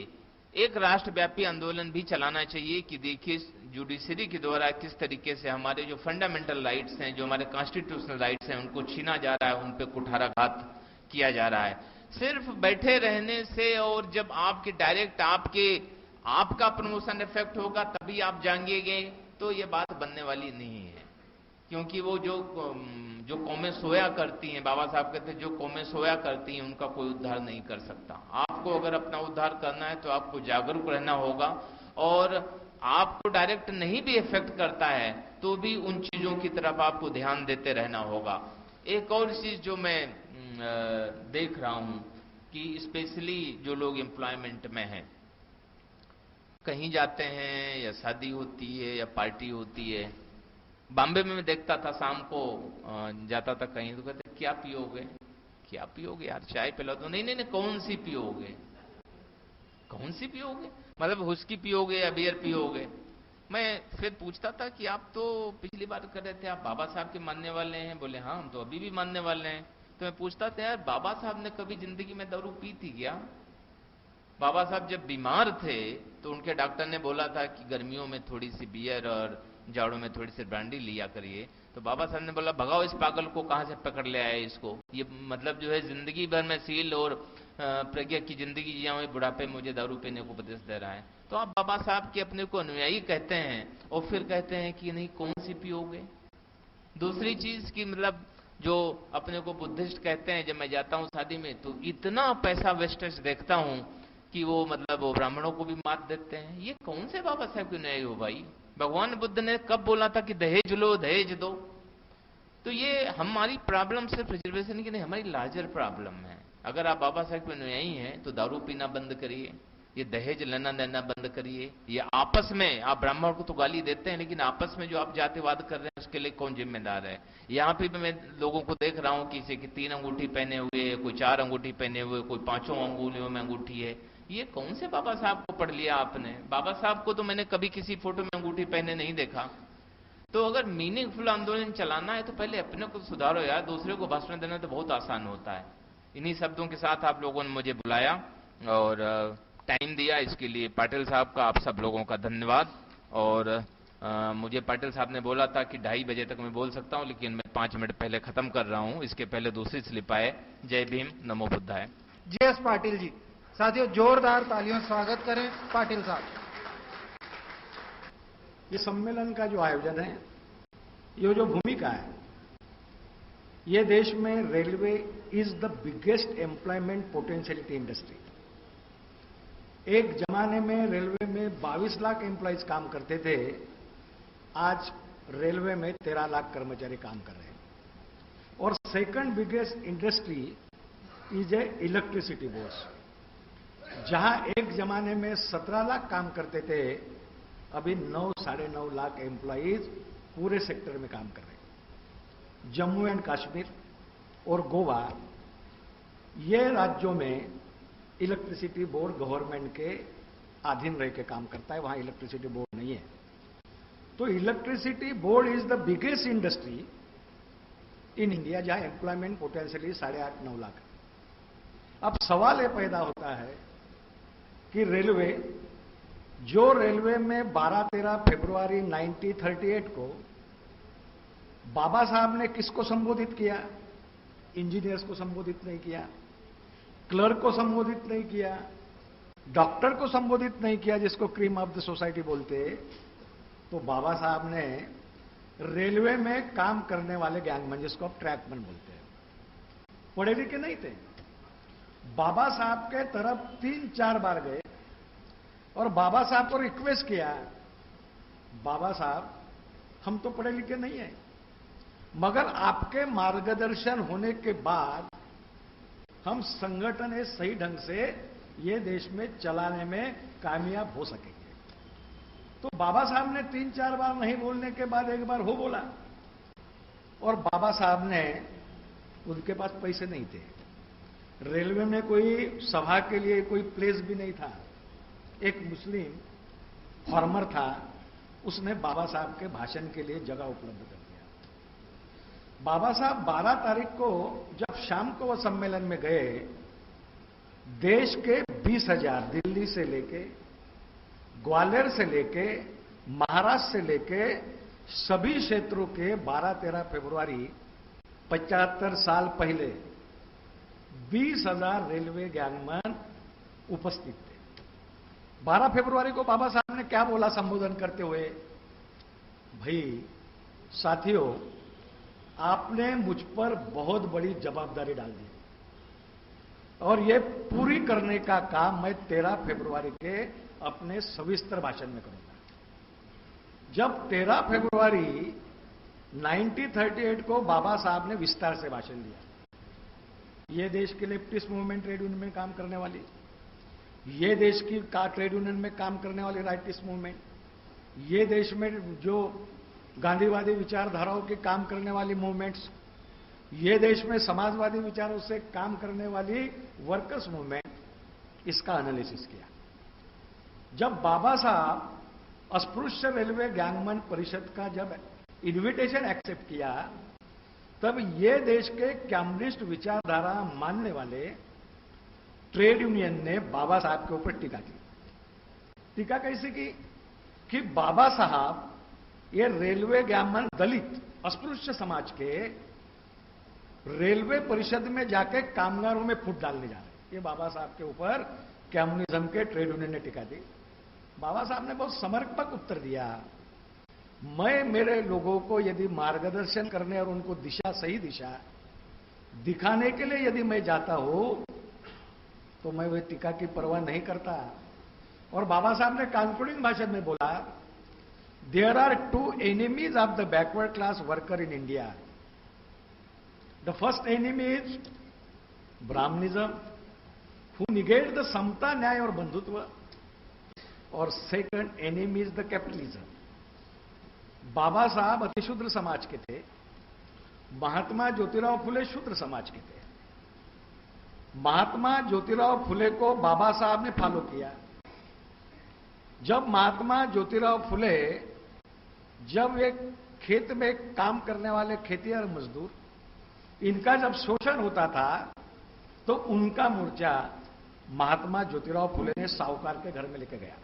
एक राष्ट्रव्यापी आंदोलन भी चलाना चाहिए कि देखिए जुडिशरी के द्वारा किस तरीके से हमारे जो फंडामेंटल राइट्स हैं, जो हमारे कॉन्स्टिट्यूशनल राइट्स हैं, उनको छीना जा रहा है, उन पे कुठाराघात किया जा रहा है। सिर्फ बैठे रहने से और जब आपके डायरेक्ट आपका प्रमोशन इफेक्ट होगा तभी आप जागेंगे, तो ये बात बनने वाली नहीं है। क्योंकि वो जो कौमें सोया करती हैं, बाबा साहब कहते हैं जो कौमें सोया करती हैं उनका कोई उद्धार नहीं कर सकता। आपको अगर अपना उद्धार करना है तो आपको जागरूक रहना होगा, और आपको डायरेक्ट नहीं भी इफेक्ट करता है तो भी उन चीजों की तरफ आपको ध्यान देते रहना होगा। एक और चीज जो मैं देख रहा हूं कि स्पेशली जो लोग एम्प्लॉयमेंट में हैं, कहीं जाते हैं या शादी होती है या पार्टी होती है। बॉम्बे में मैं देखता था, शाम को जाता था कहीं तो कहते क्या पियोगे, क्या पियोगे यार, चाय पिला दो। नहीं नहीं नहीं, कौन सी पियोगे, कौन सी पियोगे, मतलब हुस्की पियोगे या बियर पियोगे। मैं फिर पूछता था कि आप तो पिछली बार कर रहे थे आप बाबा साहब के मानने वाले हैं, बोले हाँ हम तो अभी भी मानने वाले हैं। तो मैं पूछता था यार बाबा साहब ने कभी जिंदगी में दारू पी थी क्या? बाबा साहब जब बीमार थे तो उनके डॉक्टर ने बोला था कि गर्मियों में थोड़ी सी बियर और जाड़ों में थोड़ी सी ब्रांडी लिया करिए। तो बाबा साहब ने बोला भगाओ इस पागल को, कहां से पकड़ ले आए इसको, ये मतलब जो है जिंदगी भर में सील और प्रज्ञा की जिंदगी जिया हुई, बुढ़ापे में मुझे दारू पीने को उपदेश दे रहा है। तो आप बाबा साहब के अपने को अनुयायी कहते हैं और फिर कहते हैं कि नहीं कौन सी पियोगे। दूसरी चीज की मतलब जो अपने को बुद्धिस्ट कहते हैं, जब मैं जाता हूं शादी में तो इतना पैसा वेस्टेज देखता हूं कि वो मतलब वो ब्राह्मणों को भी मात देते हैं। ये कौन से बाबा साहब के अनुयायी हो भाई? भगवान बुद्ध ने कब बोला था कि दहेज लो दहेज दो? तो ये हमारी प्रॉब्लम सिर्फ रिजर्वेशन की नहीं, हमारी लार्जर प्रॉब्लम है। अगर आप बाबा साहब के अनुयायी हैं तो दारू पीना बंद करिए, ये दहेज लेना देना बंद करिए। ये आपस में आप ब्राह्मण को तो गाली देते हैं, लेकिन आपस में जो आप जातिवाद कर रहे हैं उसके लिए कौन जिम्मेदार है? यहाँ पे भी मैं लोगों को देख रहा हूँ किसी की 3 अंगूठी पहने हुए है, कोई 4 अंगूठी पहने हुए, कोई 5 अंगुलियों में अंगूठी है। ये कौन से बाबा साहब को पढ़ लिया आपने? बाबा साहब को तो मैंने कभी किसी फोटो में अंगूठी पहने नहीं देखा। तो अगर मीनिंगफुल आंदोलन चलाना है तो पहले अपने को सुधारो यार, दूसरे को भाषण देना तो बहुत आसान होता है। इन्हीं शब्दों के साथ आप लोगों ने मुझे बुलाया और टाइम दिया, इसके लिए पाटिल साहब का आप सब लोगों का धन्यवाद। और मुझे पाटिल साहब ने बोला था कि 2:30 बजे तक मैं बोल सकता हूं, लेकिन मैं 5 मिनट पहले खत्म कर रहा हूं। इसके पहले दूसरी स्लिप आए। जय भीम, नमो बुद्धाय। जीएस पाटिल जी, साथियों जोरदार तालियों से स्वागत करें पाटिल साहब। ये सम्मेलन का जो आयोजन है, ये जो भूमिका है, ये देश में railway is the biggest employment potentiality industry. एक जमाने में रेलवे में 22 लाख एम्प्लॉयज काम करते थे, आज रेलवे में 13 लाख कर्मचारी काम कर रहे हैं। और second biggest industry is a electricity boards, जहां एक जमाने में 17 लाख काम करते थे, अभी 9 साढ़े 9 लाख एम्प्लॉयज पूरे सेक्टर में काम कर रहे हैं। जम्मू एंड कश्मीर और गोवा, ये राज्यों में इलेक्ट्रिसिटी बोर्ड गवर्नमेंट के अधीन रह के काम करता है, वहां इलेक्ट्रिसिटी बोर्ड नहीं है। तो electricity board is the biggest industry in India, जहां एम्प्लॉयमेंट पोटेंशियली 8.5-9 लाख। अब सवाल यह पैदा होता है कि रेलवे, जो रेलवे में 12-13 फरवरी 1938 को बाबा साहब ने किसको संबोधित किया? इंजीनियर्स को संबोधित नहीं किया, क्लर्क को संबोधित नहीं किया, डॉक्टर को संबोधित नहीं किया, जिसको क्रीम ऑफ द सोसाइटी बोलते। तो बाबा साहब ने रेलवे में काम करने वाले गैंगमैन, जिसको आप ट्रैकमैन बोलते हैं, पढ़े लिखे नहीं थे, बाबा साहब के तरफ 3-4 बार गए और बाबा साहब को रिक्वेस्ट किया, बाबा साहब हम तो पढ़े लिखे नहीं हैं, मगर आपके मार्गदर्शन होने के बाद हम संगठन है सही ढंग से ये देश में चलाने में कामयाब हो सकेंगे। तो बाबा साहब ने 3-4 बार नहीं बोलने के बाद एक बार हो बोला। और बाबा साहब ने, उनके पास पैसे नहीं थे, रेलवे में कोई सभा के लिए कोई प्लेस भी नहीं था। एक मुस्लिम फार्मर था, उसने बाबा साहब के भाषण के लिए जगह उपलब्ध कर दिया। बाबा साहब 12 तारीख को जब शाम को वह सम्मेलन में गए, देश के 20,000, दिल्ली से लेके, ग्वालियर से लेके, महाराष्ट्र से लेके सभी क्षेत्रों के 12-13 फरवरी 75 साल पहले 20,000 रेलवे गैंगमैन उपस्थित थे। 12 फरवरी को बाबा साहब ने क्या बोला संबोधन करते हुए? भाई साथियों, आपने मुझ पर बहुत बड़ी जवाबदारी डाल दी और यह पूरी करने का काम मैं 13 फरवरी के अपने सविस्तर भाषण में करूंगा। जब 13 फरवरी 1938 को बाबा साहब ने विस्तार से भाषण दिया, ये देश के लेफ्टिस्ट मूवमेंट ट्रेड यूनियन में काम करने वाली, ये देश की ट्रेड यूनियन में काम करने वाली राइटिस्ट मूवमेंट, ये देश में जो गांधीवादी विचारधाराओं के काम करने वाली मूवमेंट्स, ये देश में समाजवादी विचारों से काम करने वाली वर्कर्स मूवमेंट, इसका एनालिसिस किया। जब बाबा साहब अस्पृश्य रेलवे गैंगमैन परिषद का जब इन्विटेशन एक्सेप्ट किया, तब ये देश के कम्युनिस्ट विचारधारा मानने वाले ट्रेड यूनियन ने बाबा साहब के ऊपर टीका की। टीका कैसे की कि बाबा साहब ये रेलवे गैंगमैन दलित अस्पृश्य समाज के रेलवे परिषद में जाके कामगारों में फूट डालने जा रहे। ये बाबा साहब के ऊपर कम्युनिज्म के ट्रेड यूनियन ने टीका दी। बाबा साहब ने बहुत समर्पक उत्तर दिया, मैं मेरे लोगों को यदि मार्गदर्शन करने और उनको दिशा, सही दिशा दिखाने के लिए यदि मैं जाता हूं तो मैं वह टीका की परवाह नहीं करता। और बाबा साहब ने कंक्लूडिंग भाषण में बोला, there are two enemies of the backward class worker in India. The first enemy is Brahmanism, who negate the समता, न्याय और बंधुत्व, और second enemy is the capitalism. Baba Saheb अतिशूद्र समाज के थे, महात्मा ज्योतिराव फुले शूद्र समाज के थे। महात्मा ज्योतिराव फुले को बाबा साहब ने फॉलो किया। जब महात्मा ज्योतिराव फुले, जब एक खेत में काम करने वाले खेतिहर मजदूर, इनका जब शोषण होता था तो उनका मोर्चा महात्मा ज्योतिराव फुले ने साहूकार के घर में लेके गया,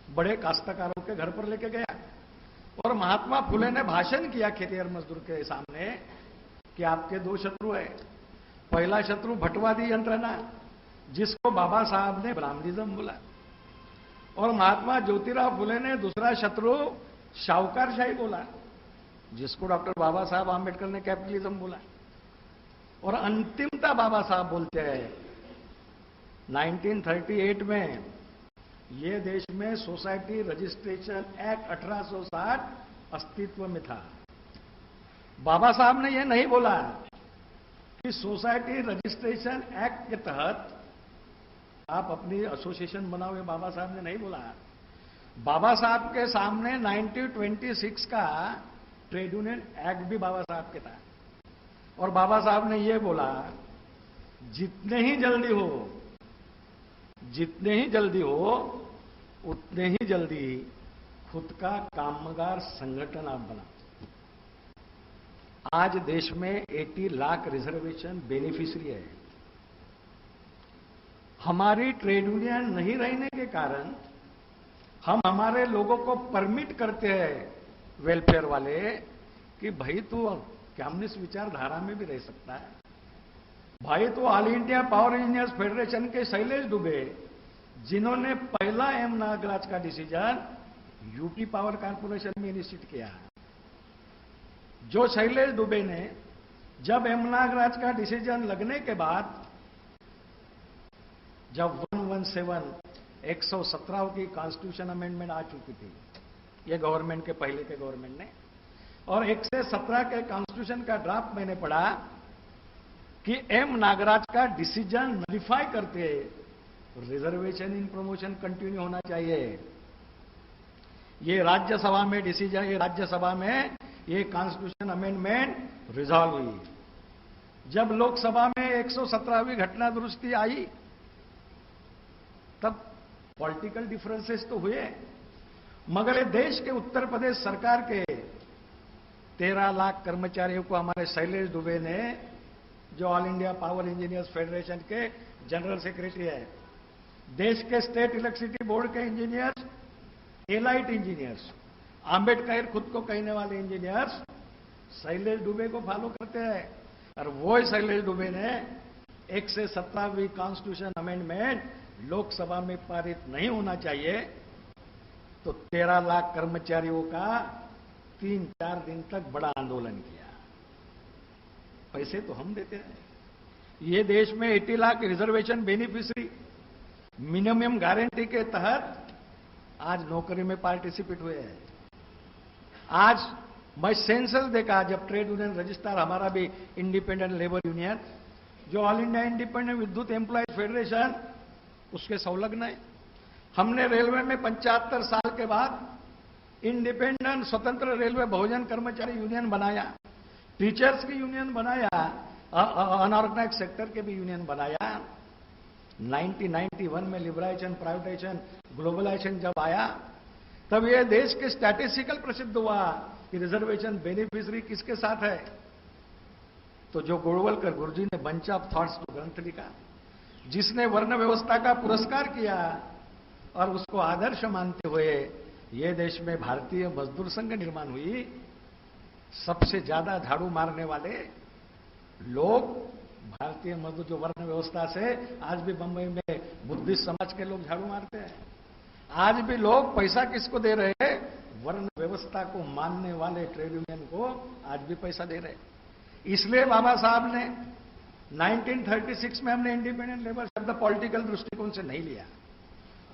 बड़े काश्तकारों के घर पर लेके गया, और महात्मा फुले ने भाषण किया खेतिहर मजदूर के सामने कि आपके दो शत्रु है। पहला शत्रु भटवादी यंत्रणा, जिसको बाबा साहब ने ब्राह्मणिज्म बोला, और महात्मा ज्योतिराव फुले ने दूसरा शत्रु साहूकारशाही बोला, जिसको डॉक्टर बाबा साहब आंबेडकर ने कैपिटलिज्म बोला। और अंतिमता बाबा साहब बोलते हैं 1938 में ये देश में सोसाइटी रजिस्ट्रेशन एक्ट 1860 अस्तित्व में था। बाबा साहब ने यह नहीं बोला कि सोसाइटी रजिस्ट्रेशन एक्ट के तहत आप अपनी एसोसिएशन बनाओ, ये बाबा साहब ने नहीं बोला। बाबा साहब के सामने 1926 का ट्रेड यूनियन एक्ट भी बाबा साहब के था, और बाबा साहब ने यह बोला, जितने ही जल्दी हो उतने ही जल्दी खुद का कामगार संगठन आप बना। आज देश में 80 लाख रिजर्वेशन बेनिफिशियरी है। हमारी ट्रेड यूनियन नहीं रहने के कारण हम हमारे लोगों को परमिट करते हैं वेलफेयर वाले कि भाई तू कम्युनिस्ट विचारधारा में भी रह सकता है। भाई तो all India power engineers federation के शैलेश दुबे, जिन्होंने पहला एम नागराज का डिसीजन यूटी पावर कॉर्पोरेशन में इनिशिएट किया, जो शैलेश दुबे ने जब एम नागराज का डिसीजन लगने के बाद, जब 117 की कॉन्स्टिट्यूशन अमेंडमेंट आ चुकी थी, ये गवर्नमेंट के पहले के गवर्नमेंट ने, और 117 के कॉन्स्टिट्यूशन का ड्राफ्ट मैंने पढ़ा कि एम नागराज का डिसीजन नलिफाई करते रिजर्वेशन इन प्रमोशन कंटिन्यू होना चाहिए। ये राज्यसभा में डिसीजन, ये राज्यसभा में ये कॉन्स्टिट्यूशन अमेंडमेंट रिजॉल्व हुई। जब लोकसभा में 117वीं घटना दुरुस्ती आई, तब पॉलिटिकल डिफरेंसेस तो हुए, मगर ये देश के उत्तर प्रदेश सरकार के 13 लाख कर्मचारियों को हमारे शैलेश दुबे ने, जो all India power engineers federation के जनरल सेक्रेटरी है, देश के स्टेट इलेक्ट्रिसिटी बोर्ड के इंजीनियर्स, एलाइट इंजीनियर्स, आंबेडकर खुद को कहने वाले इंजीनियर्स शैलेश दुबे को फॉलो करते हैं। और वो शैलेश दुबे ने 117वीं कॉन्स्टिट्यूशन अमेंडमेंट लोकसभा में पारित नहीं होना चाहिए, तो 13 लाख कर्मचारियों का 3-4 दिन तक बड़ा आंदोलन किया। पैसे तो हम देते हैं। ये देश में 80 lakh reservation beneficiary minimum guarantee के तहत आज नौकरी में पार्टिसिपेट हुए हैं। आज मैं सेंसस देखा, जब ट्रेड यूनियन रजिस्ट्रार हमारा भी इंडिपेंडेंट लेबर यूनियन, जो ऑल इंडिया इंडिपेंडेंट विद्युत एम्प्लॉयज फेडरेशन, उसके संलग्न है। हमने रेलवे में 75 साल के बाद इंडिपेंडेंट स्वतंत्र रेलवे बहुजन कर्मचारी यूनियन बनाया, टीचर्स की यूनियन बनाया, अनऑर्गेनाइज सेक्टर के भी यूनियन बनाया। 1991 में लिबराइजेशन, प्राइवेटाइजेशन, ग्लोबलाइजेशन जब आया, तब ये देश के स्टैटिस्टिकल प्रसिद्ध हुआ कि रिजर्वेशन बेनिफिशियरी किसके साथ है। तो जो गोड़वलकर गुरुजी ने बंच ऑफ थॉट्स जो ग्रंथ लिखा, जिसने वर्ण व्यवस्था का पुरस्कार किया और उसको आदर्श मानते हुए ये देश में भारतीय मजदूर संघ निर्माण हुई। सबसे ज्यादा झाड़ू मारने वाले लोग भारतीय मजदूर जो वर्ण व्यवस्था से, आज भी बंबई में बुद्धिस्ट समाज के लोग झाड़ू मारते हैं। आज भी लोग पैसा किसको दे रहे हैं? वर्ण व्यवस्था को मानने वाले ट्रेड यूनियन को आज भी पैसा दे रहे हैं। इसलिए बाबा साहब ने 1936 में हमने इंडिपेंडेंट लेबर शब्द पॉलिटिकल दृष्टिकोण से नहीं लिया।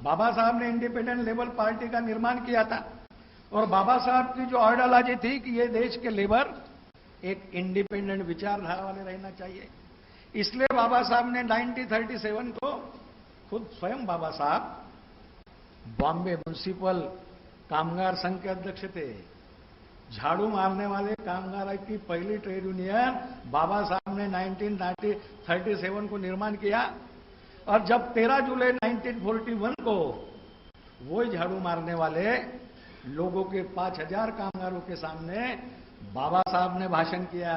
बाबा साहब ने इंडिपेंडेंट लेबर पार्टी का निर्माण किया था और बाबा साहब की जो आइडियोलॉजी थी कि ये देश के लेबर एक इंडिपेंडेंट विचारधारा वाले रहना चाहिए। इसलिए बाबा साहब ने 1937 को खुद स्वयं बाबा साहब बॉम्बे म्युनिसिपल कामगार संघ के अध्यक्ष थे। झाड़ू मारने वाले कामगार की पहली ट्रेड यूनियन बाबा साहब ने 1937 को निर्माण किया और जब 13 जुलाई 1941 को वो झाड़ू मारने वाले लोगों के 5000 कामगारों के सामने बाबा साहब ने भाषण किया।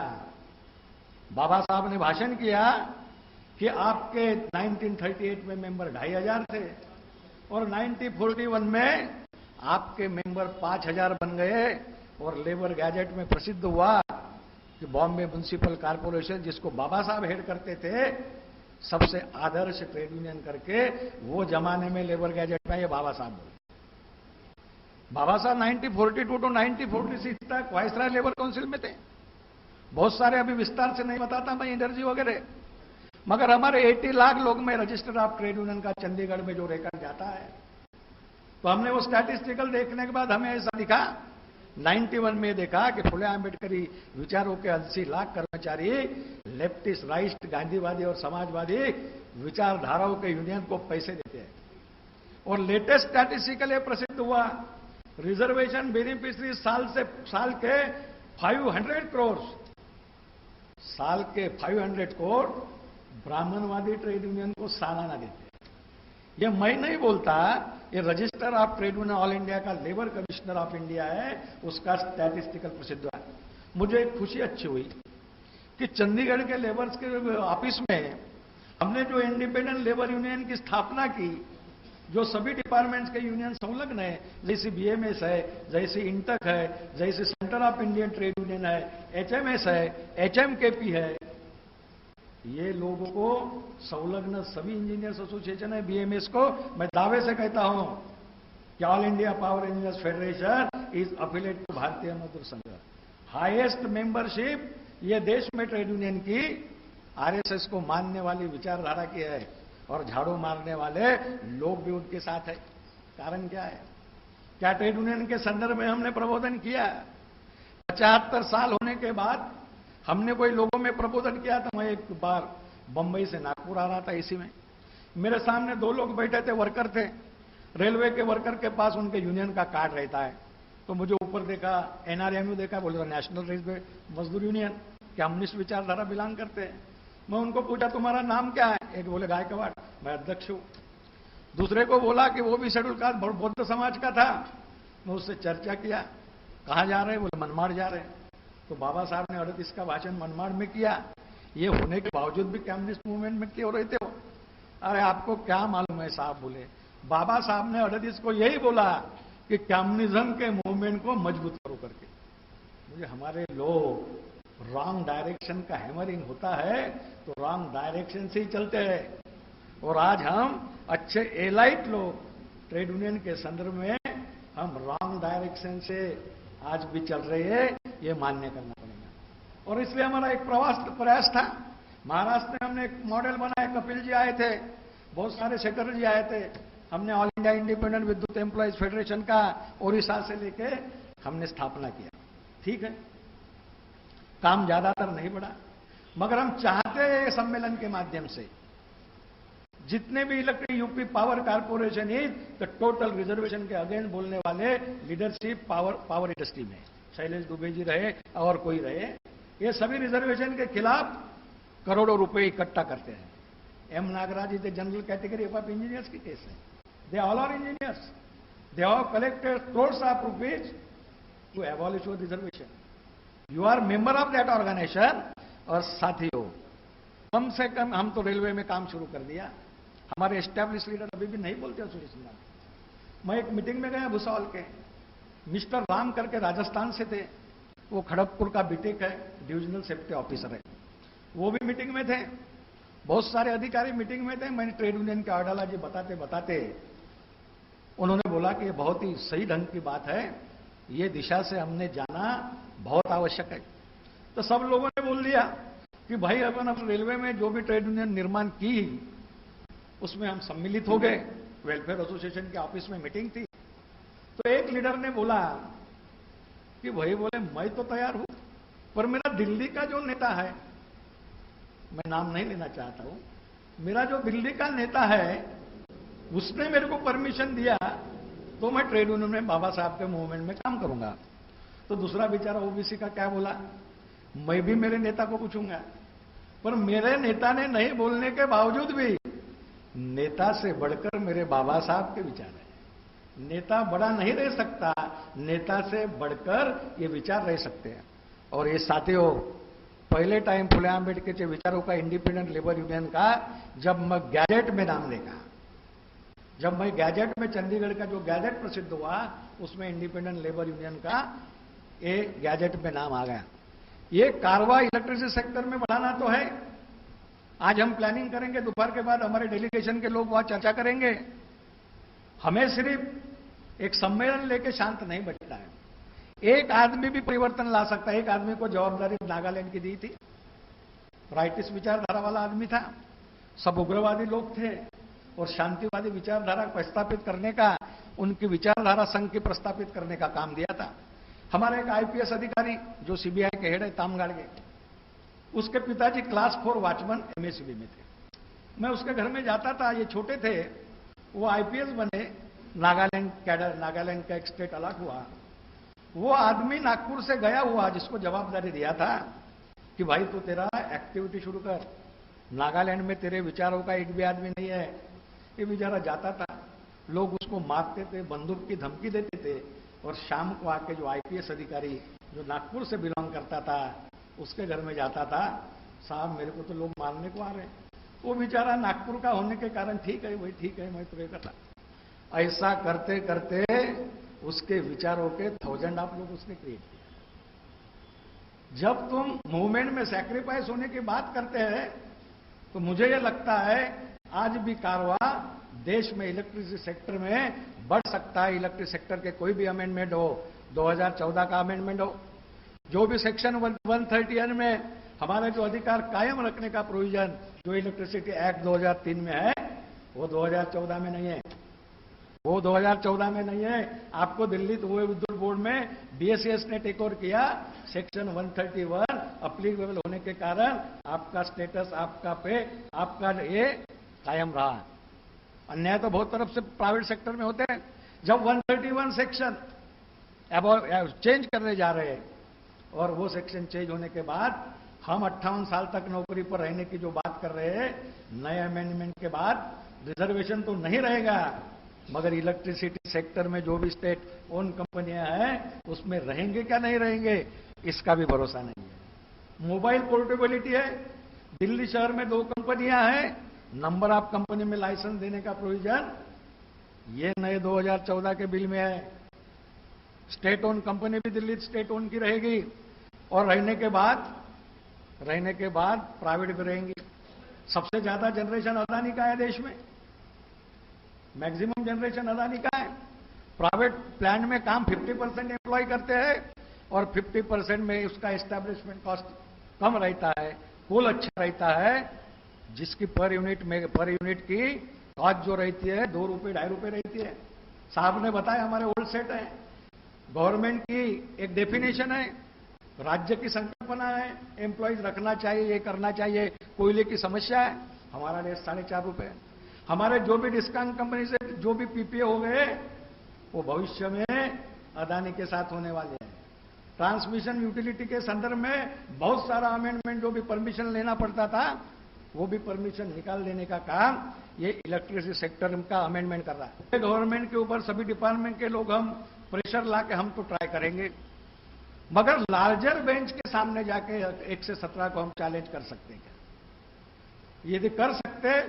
बाबा साहब ने भाषण किया कि आपके 1938 में मेंबर 2500 थे और 1941 में आपके मेंबर 5000 बन गए और लेबर गैजेट में प्रसिद्ध हुआ कि बॉम्बे म्युनिसिपल कॉर्पोरेशन, जिसको बाबा साहब हेड करते थे, सबसे आदर्श ट्रेड यूनियन करके वो जमाने में लेबर गैजेट में ये बाबा साहब बोले। बाबा साहब 1942 टू 1946 तक वाइसराय लेबर काउंसिल में थे। बहुत सारे अभी विस्तार से नहीं बताता मैं एनर्जी वगैरह, मगर हमारे 80 लाख लोग में रजिस्टर ऑफ ट्रेड यूनियन का चंडीगढ़ में जो रिकॉर्ड जाता है, तो हमने वो स्टैटिस्टिकल देखने के बाद हमें ऐसा दिखा, 91 में देखा कि फुले आंबेडकरी विचारों के 80 लाख कर्मचारी लेफ्टिस्ट, राइट, गांधीवादी और समाजवादी विचारधाराओं के यूनियन को पैसे देते हैं। और लेटेस्ट स्टैटिस्टिकल प्रसिद्ध हुआ, रिजर्वेशन बेनिफिशियरी साल के 500 करोड़, साल के 500 करोड़ ब्राह्मणवादी ट्रेड यूनियन को सालाना देते हैं। ये मैं नहीं बोलता, ये register of trade union all India का लेबर कमिश्नर ऑफ इंडिया है, उसका स्टैटिस्टिकल प्रसिद्ध है। मुझे एक खुशी अच्छी हुई कि चंडीगढ़ के लेबर्स के ऑफिस में हमने जो इंडिपेंडेंट लेबर यूनियन की स्थापना की, जो सभी डिपार्टमेंट्स के यूनियन संलग्न है, जैसे बीएमएस है, जैसे इंटक है, जैसे centre of Indian trade union है, एचएमएस है, एचएमकेपी है, ये लोगों को संलग्न सभी इंजीनियर्स एसोसिएशन है बीएमएस को मैं दावे से कहता हूं कि all India power engineers federation is affiliate to Bharatiya Mazdoor संघ। हाईएस्ट मेंबरशिप ये देश में ट्रेड यूनियन की आरएसएस को मानने वाली विचारधारा की है और झाड़ू मारने वाले लोग भी उनके साथ है। कारण क्या है? क्या ट्रेड यूनियन के संदर्भ में हमने प्रबोधन किया? 75 साल होने के बाद हमने कोई लोगों में प्रबोधन किया था। मैं एक बार बंबई से नागपुर आ रहा था, इसी में मेरे सामने 2 लोग बैठे थे, वर्कर थे, रेलवे के वर्कर के पास उनके यूनियन का कार्ड रहता है। तो मुझे ऊपर देखा, एनआरएमयू देखा, बोले नेशनल रेलवे मजदूर यूनियन, क्या हम इस विचारधारा बिलोंग करते हैं? मैं उनको पूछा तुम्हारा नाम क्या है? एक बोले गायकवाड़, मैं अध्यक्ष हूं। दूसरे को बोला कि वो भी शेड्यूल कास्ट बौद्ध समाज का था। मैं उससे चर्चा किया, कहां जा रहे हैं? बोले मनमाड़ जा रहे हैं। तो बाबा साहब ने 38 का भाषण मनमाड़ में किया। ये होने के बावजूद भी कम्युनिस्ट मूवमेंट में क्यों रहते हो? अरे आपको क्या मालूम है साहब, बोले बाबा साहब ने 38 को यही बोला कि कम्युनिज्म के मूवमेंट को मजबूत करो करके। मुझे हमारे लोग रॉन्ग डायरेक्शन का हैमरिंग होता है तो रॉन्ग डायरेक्शन से ही चलते हैं। और आज हम अच्छे एलाइट लोग ट्रेड यूनियन के संदर्भ में हम रॉन्ग डायरेक्शन से आज भी चल रहे हैं, ये मान्य करना पड़ेगा। और इसलिए हमारा एक प्रयास था। महाराष्ट्र में हमने एक मॉडल बनाया, कपिल जी आए थे, बहुत सारे सेक्रेटरी जी आए थे। हमने ऑल इंडिया इंडिपेंडेंट विद्युत एम्प्लॉयज फेडरेशन का ओडिशा से लेके हमने स्थापना किया। ठीक है, काम ज्यादातर नहीं बढ़ा, मगर हम चाहते हैं सम्मेलन के माध्यम से जितने भी electric UP power corporation is the total reservation के अगेंस्ट बोलने वाले लीडरशिप पावर इंडस्ट्री में, शैलेश दुबे जी रहे और कोई रहे, ये सभी रिजर्वेशन के खिलाफ करोड़ों रुपए इकट्ठा करते हैं। M Nagaraj is the general category of engineers की केस है, they all are engineers. They have collected crores of rupees to abolish your reservation. You are member of that organization. और साथियों, कम से कम हम तो रेलवे में काम शुरू कर दिया, हमारे एस्टैब्लिश लीडर अभी भी नहीं बोलते सुरेश। मैं एक मीटिंग में गया भुसावल के, मिस्टर राम करके राजस्थान से थे, वो खड़गपुर का बीटेक है, डिविजनल सेफ्टी ऑफिसर है, वो भी मीटिंग में थे, बहुत सारे अधिकारी मीटिंग में थे। मैंने ट्रेड यूनियन के आइडियोलॉजी बताते बताते उन्होंने बोला कि ये बहुत ही सही ढंग की बात है, ये दिशा से हमने जाना बहुत आवश्यक है। तो सब लोगों ने बोल दिया कि भाई अपन रेलवे में जो भी ट्रेड यूनियन निर्माण की उसमें हम सम्मिलित हो गए। वेलफेयर एसोसिएशन के ऑफिस में मीटिंग थी, तो एक लीडर ने बोला कि भाई बोले मैं तो तैयार हूं, पर मेरा दिल्ली का जो नेता है, मैं नाम नहीं लेना चाहता हूं, मेरा जो दिल्ली का नेता है उसने मेरे को परमिशन दिया तो मैं ट्रेड यूनियन में बाबा साहब के मूवमेंट में काम करूंगा। तो दूसरा बेचारा ओबीसी का क्या बोला, मैं भी मेरे नेता को पूछूंगा, पर मेरे नेता ने नहीं बोलने के बावजूद भी नेता से बढ़कर मेरे बाबा साहब के विचार है। नेता बड़ा नहीं रह सकता, नेता से बढ़कर ये विचार रह सकते हैं। और ये साथियों, पहले टाइम फुले आंबेडकर के विचारों का इंडिपेंडेंट लेबर यूनियन का जब मैं गैजेट में नाम देखा, जब मैं गैजेट में चंडीगढ़ का जो गैजेट प्रसिद्ध हुआ उसमें इंडिपेंडेंट लेबर यूनियन का ये गैजेट में नाम आ गया। ये कारवा इलेक्ट्रिसिटी सेक्टर में बढ़ाना तो है। आज हम प्लानिंग करेंगे, दोपहर के बाद हमारे डेलीगेशन के लोग वहां चर्चा करेंगे। हमें सिर्फ एक सम्मेलन लेके शांत नहीं बैठना है, एक आदमी भी परिवर्तन ला सकता है। एक आदमी को जवाबदारी नागालैंड की दी थी, राइटिस्ट विचारधारा वाला आदमी था, सब उग्रवादी लोग थे और शांतिवादी विचारधारा प्रस्तापित करने का, उनकी विचारधारा संघ की प्रस्तापित करने का काम दिया था। हमारे एक आईपीएस अधिकारी जो सीबीआई के हेड है तामगाड़गे, उसके पिताजी क्लास 4 वॉचमैन एमएससीबी में थे। मैं उसके घर में जाता था, ये छोटे थे, वो आईपीएस बने, नागालैंड कैडर, नागालैंड का एक स्टेट अलग हुआ। वो आदमी नागपुर से गया हुआ जिसको जवाबदारी दिया था कि भाई तू तेरा एक्टिविटी शुरू कर, नागालैंड में तेरे विचारों का एक भी आदमी नहीं है। ये बेचारा जाता था, लोग उसको मारते थे, बंदूक की धमकी देते थे, और शाम को आके जो आईपीएस अधिकारी जो नागपुर से बिलोंग करता था उसके घर में जाता था, साहब मेरे को तो लोग मारने को आ रहे हैं। वो बेचारा नागपुर का होने के कारण ठीक है भाई, ठीक है मैं तो करता। ऐसा करते करते उसके विचारों के 1000 आप लोग उसने क्रिएट किया। जब तुम मूवमेंट में सैक्रिफाइस होने की बात करते हैं तो मुझे यह लगता है आज भी कारवा देश में इलेक्ट्रिसिटी सेक्टर में बढ़ सकता है। इलेक्ट्रिक सेक्टर के कोई भी अमेंडमेंट हो, 2014 का अमेंडमेंट हो, जो भी सेक्शन 130 में हमारे जो अधिकार कायम रखने का प्रोविजन जो इलेक्ट्रिसिटी एक्ट 2003 में है, वो 2014 में नहीं है, वो 2014 में नहीं है। आपको दिल्ली विद्युत बोर्ड में बीएसईएस ने टेक ओवर किया, सेक्शन 131 अप्लीकेबल होने के कारण आपका स्टेटस, आपका पे, आपका ये कायम रहा। अन्याय तो बहुत तरफ से प्राइवेट सेक्टर में होते हैं। जब 131 सेक्शन चेंज करने जा रहे हैं और वो सेक्शन चेंज होने के बाद हम 58 साल तक नौकरी पर रहने की जो बात कर रहे हैं, नए अमेंडमेंट के बाद रिजर्वेशन तो नहीं रहेगा, मगर इलेक्ट्रिसिटी सेक्टर में जो भी स्टेट ओन कंपनियां हैं उसमें रहेंगे क्या नहीं रहेंगे इसका भी भरोसा नहीं है। मोबाइल पोर्टेबिलिटी है, दिल्ली शहर में 2 कंपनियां हैं, नंबर ऑफ कंपनी में लाइसेंस देने का प्रोविजन ये नए 2014 के बिल में है। स्टेट ओन कंपनी भी दिल्ली स्टेट ओन की रहेगी और रहने के बाद प्राइवेट भी रहेंगी। सबसे ज्यादा जनरेशन अदानी का है देश में, मैक्सिमम जनरेशन अदानी का है। प्राइवेट प्लांट में काम 50% एम्प्लॉय करते हैं और 50% में उसका एस्टैब्लिशमेंट कॉस्ट कम रहता है, कोल अच्छा रहता है, जिसकी पर यूनिट की कॉस्ट जो रहती है 2 रुपए 2.5 रुपए रहती है। साहब ने बताया हमारे ओल्ड सेट है, गवर्नमेंट की एक डेफिनेशन है, राज्य की संकल्पना है, एम्प्लॉयज रखना चाहिए, ये करना चाहिए, कोयले की समस्या है, हमारा रेट 4.5 रुपए। हमारे जो भी डिस्काउंट कंपनी से जो भी पीपीए हो गए वो भविष्य में अदानी के साथ होने वाले हैं। ट्रांसमिशन यूटिलिटी के संदर्भ में बहुत सारा अमेंडमेंट जो भी परमिशन लेना पड़ता था वो भी परमिशन निकाल देने का काम ये इलेक्ट्रिसिटी सेक्टर का अमेंडमेंट कर रहा है। गवर्नमेंट के ऊपर सभी डिपार्टमेंट के लोग हम प्रेशर ला के हम तो ट्राई करेंगे, मगर लार्जर बेंच के सामने जाके 1 से 17 को हम चैलेंज कर सकते हैं क्या? यदि कर सकते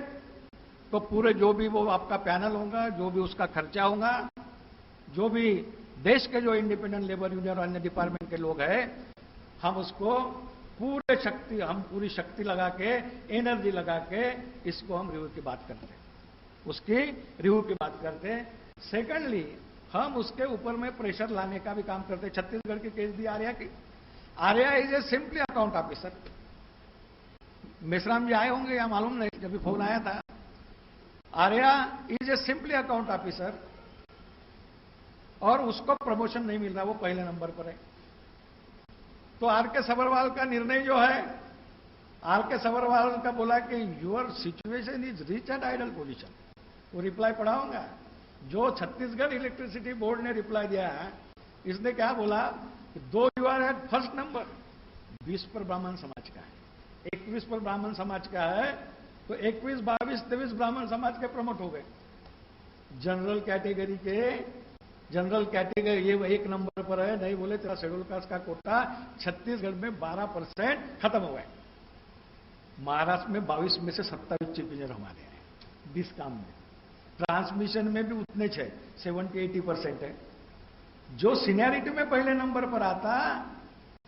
तो पूरे जो भी वो आपका पैनल होगा, जो भी उसका खर्चा होगा, जो भी देश के जो इंडिपेंडेंट लेबर यूनियन और अन्य डिपार्टमेंट के लोग हैं, हम उसको पूरी शक्ति लगा के, एनर्जी लगा के इसको हम रिव्यू की बात करते हैं, उसकी रिव्यू की बात करते हैं। सेकंडली हम उसके ऊपर में प्रेशर लाने का भी काम करते हैं। छत्तीसगढ़ की केस दी आर्या की। Arya is a simply account officer. Meshram ji आए होंगे या मालूम नहीं, जब भी फोन आया था। Arya is a simply account officer और उसको प्रमोशन नहीं मिल रहा, वो पहले नंबर पर है। तो आर के सबरवाल का निर्णय जो है, आर के सबरवाल का बोला कि your situation is reach at ideal position. वो रिप्लाई पढ़ा होगा जो छत्तीसगढ़ इलेक्ट्रिसिटी बोर्ड ने रिप्लाई दिया है। इसने क्या बोला, though you are at first number, 20 पर ब्राह्मण समाज का है, 21 पर ब्राह्मण समाज का है, तो 21, 22, 23 ब्राह्मण समाज के प्रमोट हो गए। जनरल कैटेगरी ये 1 नंबर पर है, नहीं बोले तेरा शेड्यूल कास्ट का कोटा छत्तीसगढ़ में 12% खत्म हो गए। महाराष्ट्र में 22 में से 27 चीफ इंजीनियर हमारे हैं 20 काम में। ट्रांसमिशन में भी उतने 70-80% है। जो सीनियरिटी में पहले नंबर पर आता,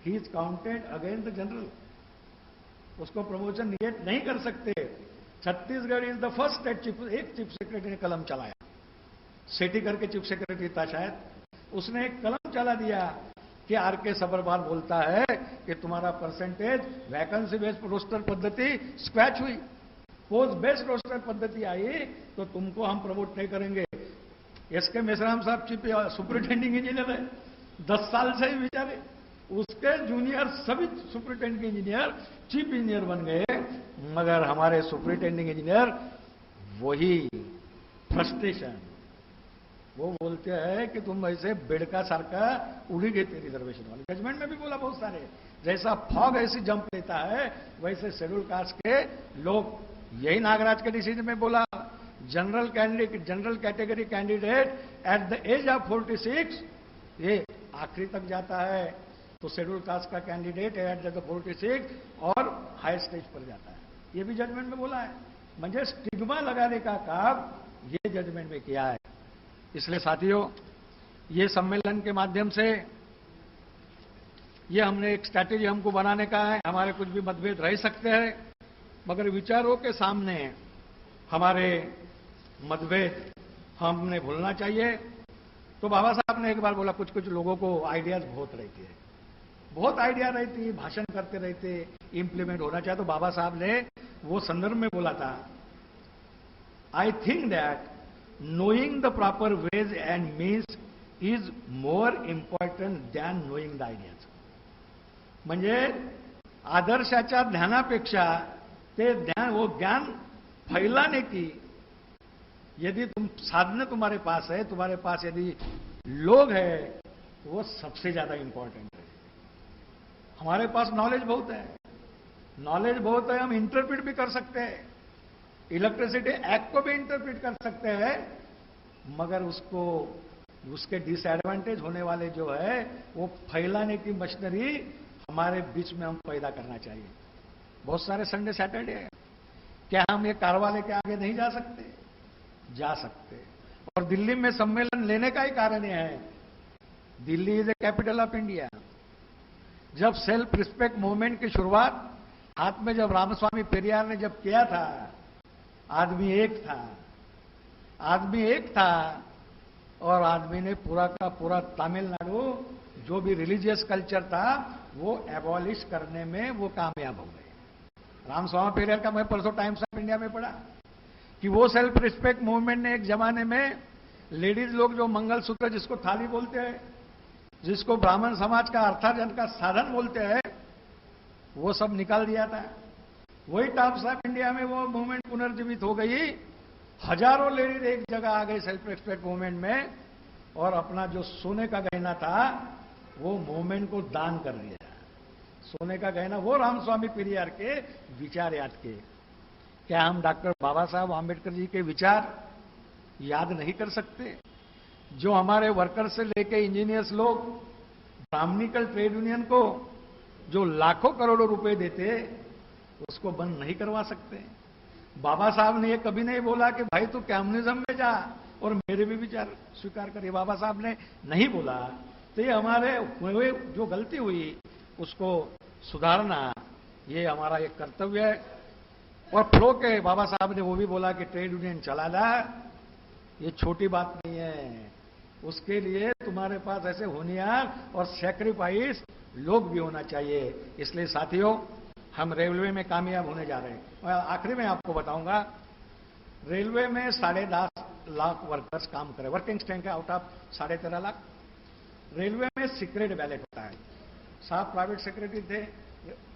he is counted against the general, उसको प्रमोशन नियत नहीं कर सकते। Chhattisgarh is the first state एक चीफ सेक्रेटरी ने कलम चलाया, सेठी करके चीफ सेक्रेटरी था शायद, उसने एक कलम चला दिया कि आर के सबरवाल बोलता है कि तुम्हारा परसेंटेज वैकेंसी बेस्ड रोस्टर पद्धति स्क्रैच हुई, पोस्ट बेस्ड रोस्टर पद्धति आई तो तुमको हम प्रमोट नहीं करेंगे। एसके मेश्राम साहब चीफ सुपरिटेंडिंग इंजीनियर है, 10 साल से ही बेचारे, उसके जूनियर सभी सुपरिटेंडिंग इंजीनियर चीफ इंजीनियर बन गए, मगर हमारे सुपरिटेंडिंग इंजीनियर वही फ्रस्ट्रेशन, वो बोलते हैं कि तुम ऐसे बेड़का सारका उड़ी गए थे रिजर्वेशन वाले। जजमेंट में भी बोला बहुत सारे, जैसा फॉग ऐसी जंप लेता है वैसे शेड्यूल कास्ट के लोग, यही नागराज के डिसीजन में बोला, general category candidate at the age of 46 ये आखिरी तक जाता है, तो शेड्यूल कास्ट का कैंडिडेट एट द 46 और हायर स्टेज पर जाता है। ये भी जजमेंट में बोला है। मुझे स्टिग्मा लगाने का काम ये जजमेंट में किया है। इसलिए साथियों, ये सम्मेलन के माध्यम से ये हमने एक स्ट्रैटेजी हमको बनाने का है। हमारे कुछ भी मतभेद रह सकते हैं, मगर विचारों के सामने हमारे मतभेद हमने भूलना चाहिए। तो बाबा साहब ने एक बार बोला, कुछ कुछ लोगों को आइडियाज बहुत रहती है, बहुत आइडिया रहती है, भाषण करते रहते, इंप्लीमेंट होना चाहिए। तो बाबा साहब ने वो संदर्भ में बोला था, I think that knowing the proper ways and means is more important than knowing the ideas. म्हणजे आदर्शाच्या ध्यानापेक्षा ते ध्यान, वो ज्ञान फैलाने की यदि साधन तुम्हारे पास है, तुम्हारे पास यदि लोग है, वो सबसे ज्यादा इंपॉर्टेंट है। हमारे पास नॉलेज बहुत है, हम इंटरप्रिट भी कर सकते हैं, इलेक्ट्रिसिटी एक्ट को भी इंटरप्रिट कर सकते हैं, मगर उसको उसके डिसएडवांटेज होने वाले जो है वो फैलाने की मशीनरी हमारे बीच में हम पैदा करना चाहिए। बहुत सारे संडे सैटरडे है, क्या हम ये कारवा लेके आगे नहीं जा सकते? जा सकते। और दिल्ली में सम्मेलन लेने का ही कारण यह है, Delhi is a capital of India. जब सेल्फ रिस्पेक्ट मूवमेंट की शुरुआत हाथ में जब रामस्वामी पेरियार ने जब किया था, आदमी एक था और आदमी ने पूरा का पूरा तमिलनाडु जो भी रिलीजियस कल्चर था वो एबॉलिश करने में वो कामयाब हो गए। रामस्वामी पेरियार का मैं परसों टाइम्स ऑफ इंडिया में पढ़ा कि वो सेल्फ रिस्पेक्ट मूवमेंट ने एक जमाने में लेडीज लोग जो मंगलसूत्र जिसको थाली बोलते हैं, जिसको ब्राह्मण समाज का अर्थार्जन का साधन बोलते हैं, वो सब निकाल दिया था। वही टाइम्स ऑफ इंडिया में वो मूवमेंट पुनर्जीवित हो गई, हजारों लेडीज एक जगह आ गए सेल्फ रिस्पेक्ट मूवमेंट में, और अपना जो सोने का गहना था वो मूवमेंट को दान कर दिया। सोने का गहना वो रामस्वामी पेरियार के विचार याद के। क्या हम डॉक्टर बाबा साहब आम्बेडकर जी के विचार याद नहीं कर सकते? जो हमारे वर्कर से लेके इंजीनियर्स लोग ब्राह्मणिकल ट्रेड यूनियन को जो लाखों करोड़ों रुपए देते, उसको बंद नहीं करवा सकते? बाबा साहब ने ये कभी नहीं बोला कि भाई तू कम्युनिज्म में जा और मेरे भी विचार स्वीकार करिए। बाबा साहब ने नहीं बोला। तो ये हमारे हुए जो गलती हुई उसको सुधारना, ये हमारा एक कर्तव्य है। और फ्लो के बाबा साहब ने वो भी बोला कि ट्रेड यूनियन चलाना ये छोटी बात नहीं है, उसके लिए तुम्हारे पास ऐसे होनियार और सैक्रिफाइस लोग भी होना चाहिए। इसलिए साथियों, हम रेलवे में कामयाब होने जा रहे हैं। और आखिरी में आपको बताऊंगा, रेलवे में 10.5 लाख वर्कर्स काम करें, वर्किंग स्ट्रेंथ है आउट ऑफ 13.5 लाख। रेलवे में सीक्रेट बैलेट होता है। साहब प्राइवेट सेक्रेटरी थे,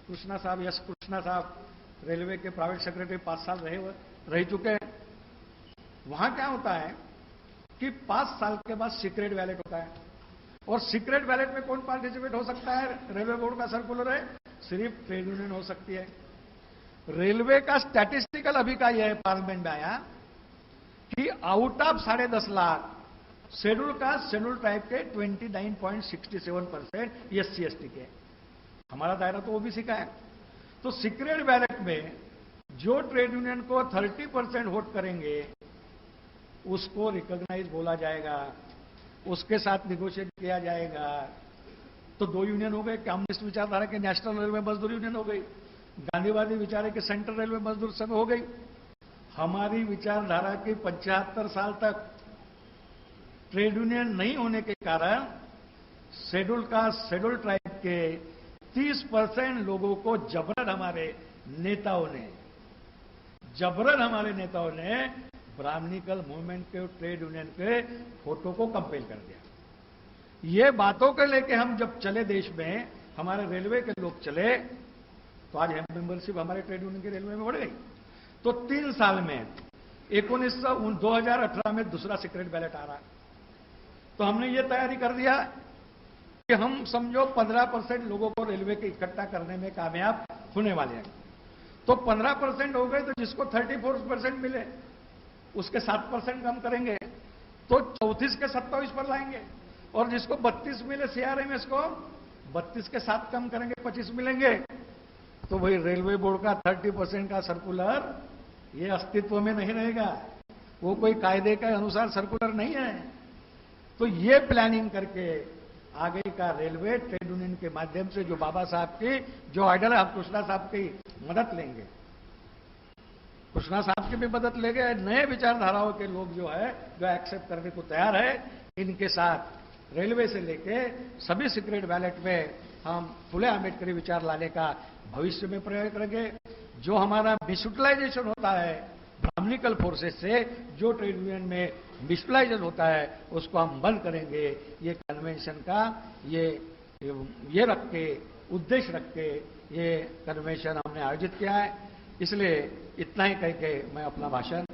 कृष्णा साहब, यश कृष्णा साहब रेलवे के प्राइवेट सेक्रेटरी 5 साल रह चुके हैं। वहां क्या होता है कि 5 साल के बाद सीक्रेट बैलेट होता है। और सीक्रेट बैलेट में कौन पार्टिसिपेट हो सकता है? रेलवे बोर्ड का सर्कुलर है, सिर्फ ट्रेड यूनियन हो सकती है। रेलवे का स्टैटिस्टिकल अभी का यह है, पार्लियामेंट में आया कि out of 10.5 lakh schedule caste, schedule tribe के 29.67% SC ST के। हमारा दायरा तो ओबीसी का है। तो सीक्रेट बैलेट में जो ट्रेड यूनियन को 30% वोट करेंगे उसको रिकॉग्नाइज बोला जाएगा, उसके साथ निगोशिएट किया जाएगा। तो 2 यूनियन हो गए, कम्युनिस्ट विचारधारा के नेशनल रेलवे मजदूर यूनियन हो गई, गांधीवादी विचारे के सेंट्रल रेलवे मजदूर संघ हो गई। हमारी विचारधारा की 75 साल तक ट्रेड यूनियन नहीं होने के कारण शेड्यूल कास्ट, शेड्यूल ट्राइब के 30% लोगों को जबरन हमारे नेताओं ने ब्राह्मणिकल मूवमेंट के ट्रेड यूनियन के फोटो को कंपेल कर दिया। ये बातों के लेके हम जब चले देश में, हमारे रेलवे के लोग चले, तो आज मेंबरशिप हमारे ट्रेड यूनियन के रेलवे में बढ़ गई। तो 3 साल में 2018 में दूसरा सीक्रेट बैलेट आ रहा है। तो हमने ये तैयारी कर दिया कि हम समझो 15% लोगों को रेलवे के इकट्ठा करने में कामयाब होने वाले हैं। तो 15% हो गए, तो जिसको 34% मिले उसके 7% कम करेंगे, तो 34 के 27 पर लाएंगे। और जिसको 32 मिले CRMS को 32 के 7 कम करेंगे, 25 मिलेंगे। तो भाई रेलवे बोर्ड का 30% का सर्कुलर ये अस्तित्व में नहीं रहेगा, वो कोई कायदे के अनुसार सर्कुलर नहीं है। तो ये प्लानिंग करके आगे का रेलवे ट्रेड यूनियन के माध्यम से जो बाबा साहब की जो आइडल है, हम कृष्णा साहब की मदद लेंगे, कृष्णा साहब की भी मदद लेंगे। नए विचारधाराओं के लोग जो है, जो एक्सेप्ट करने को तैयार है, इनके साथ रेलवे से लेके सभी सीक्रेट बैलेट में हम फुले आम्बेडकरी विचार लाने का भविष्य में प्रयोग करेंगे। जो हमारा मिसयूटिलाइजेशन होता है ब्राह्मणिकल फोर्सेस से, जो ट्रेड यूनियन में मिसयूटिलाइजेशन होता है, उसको हम बंद करेंगे। ये कन्वेंशन का ये रख के, उद्देश्य रख के ये कन्वेंशन हमने आयोजित किया है। इसलिए इतना ही कह के मैं अपना भाषण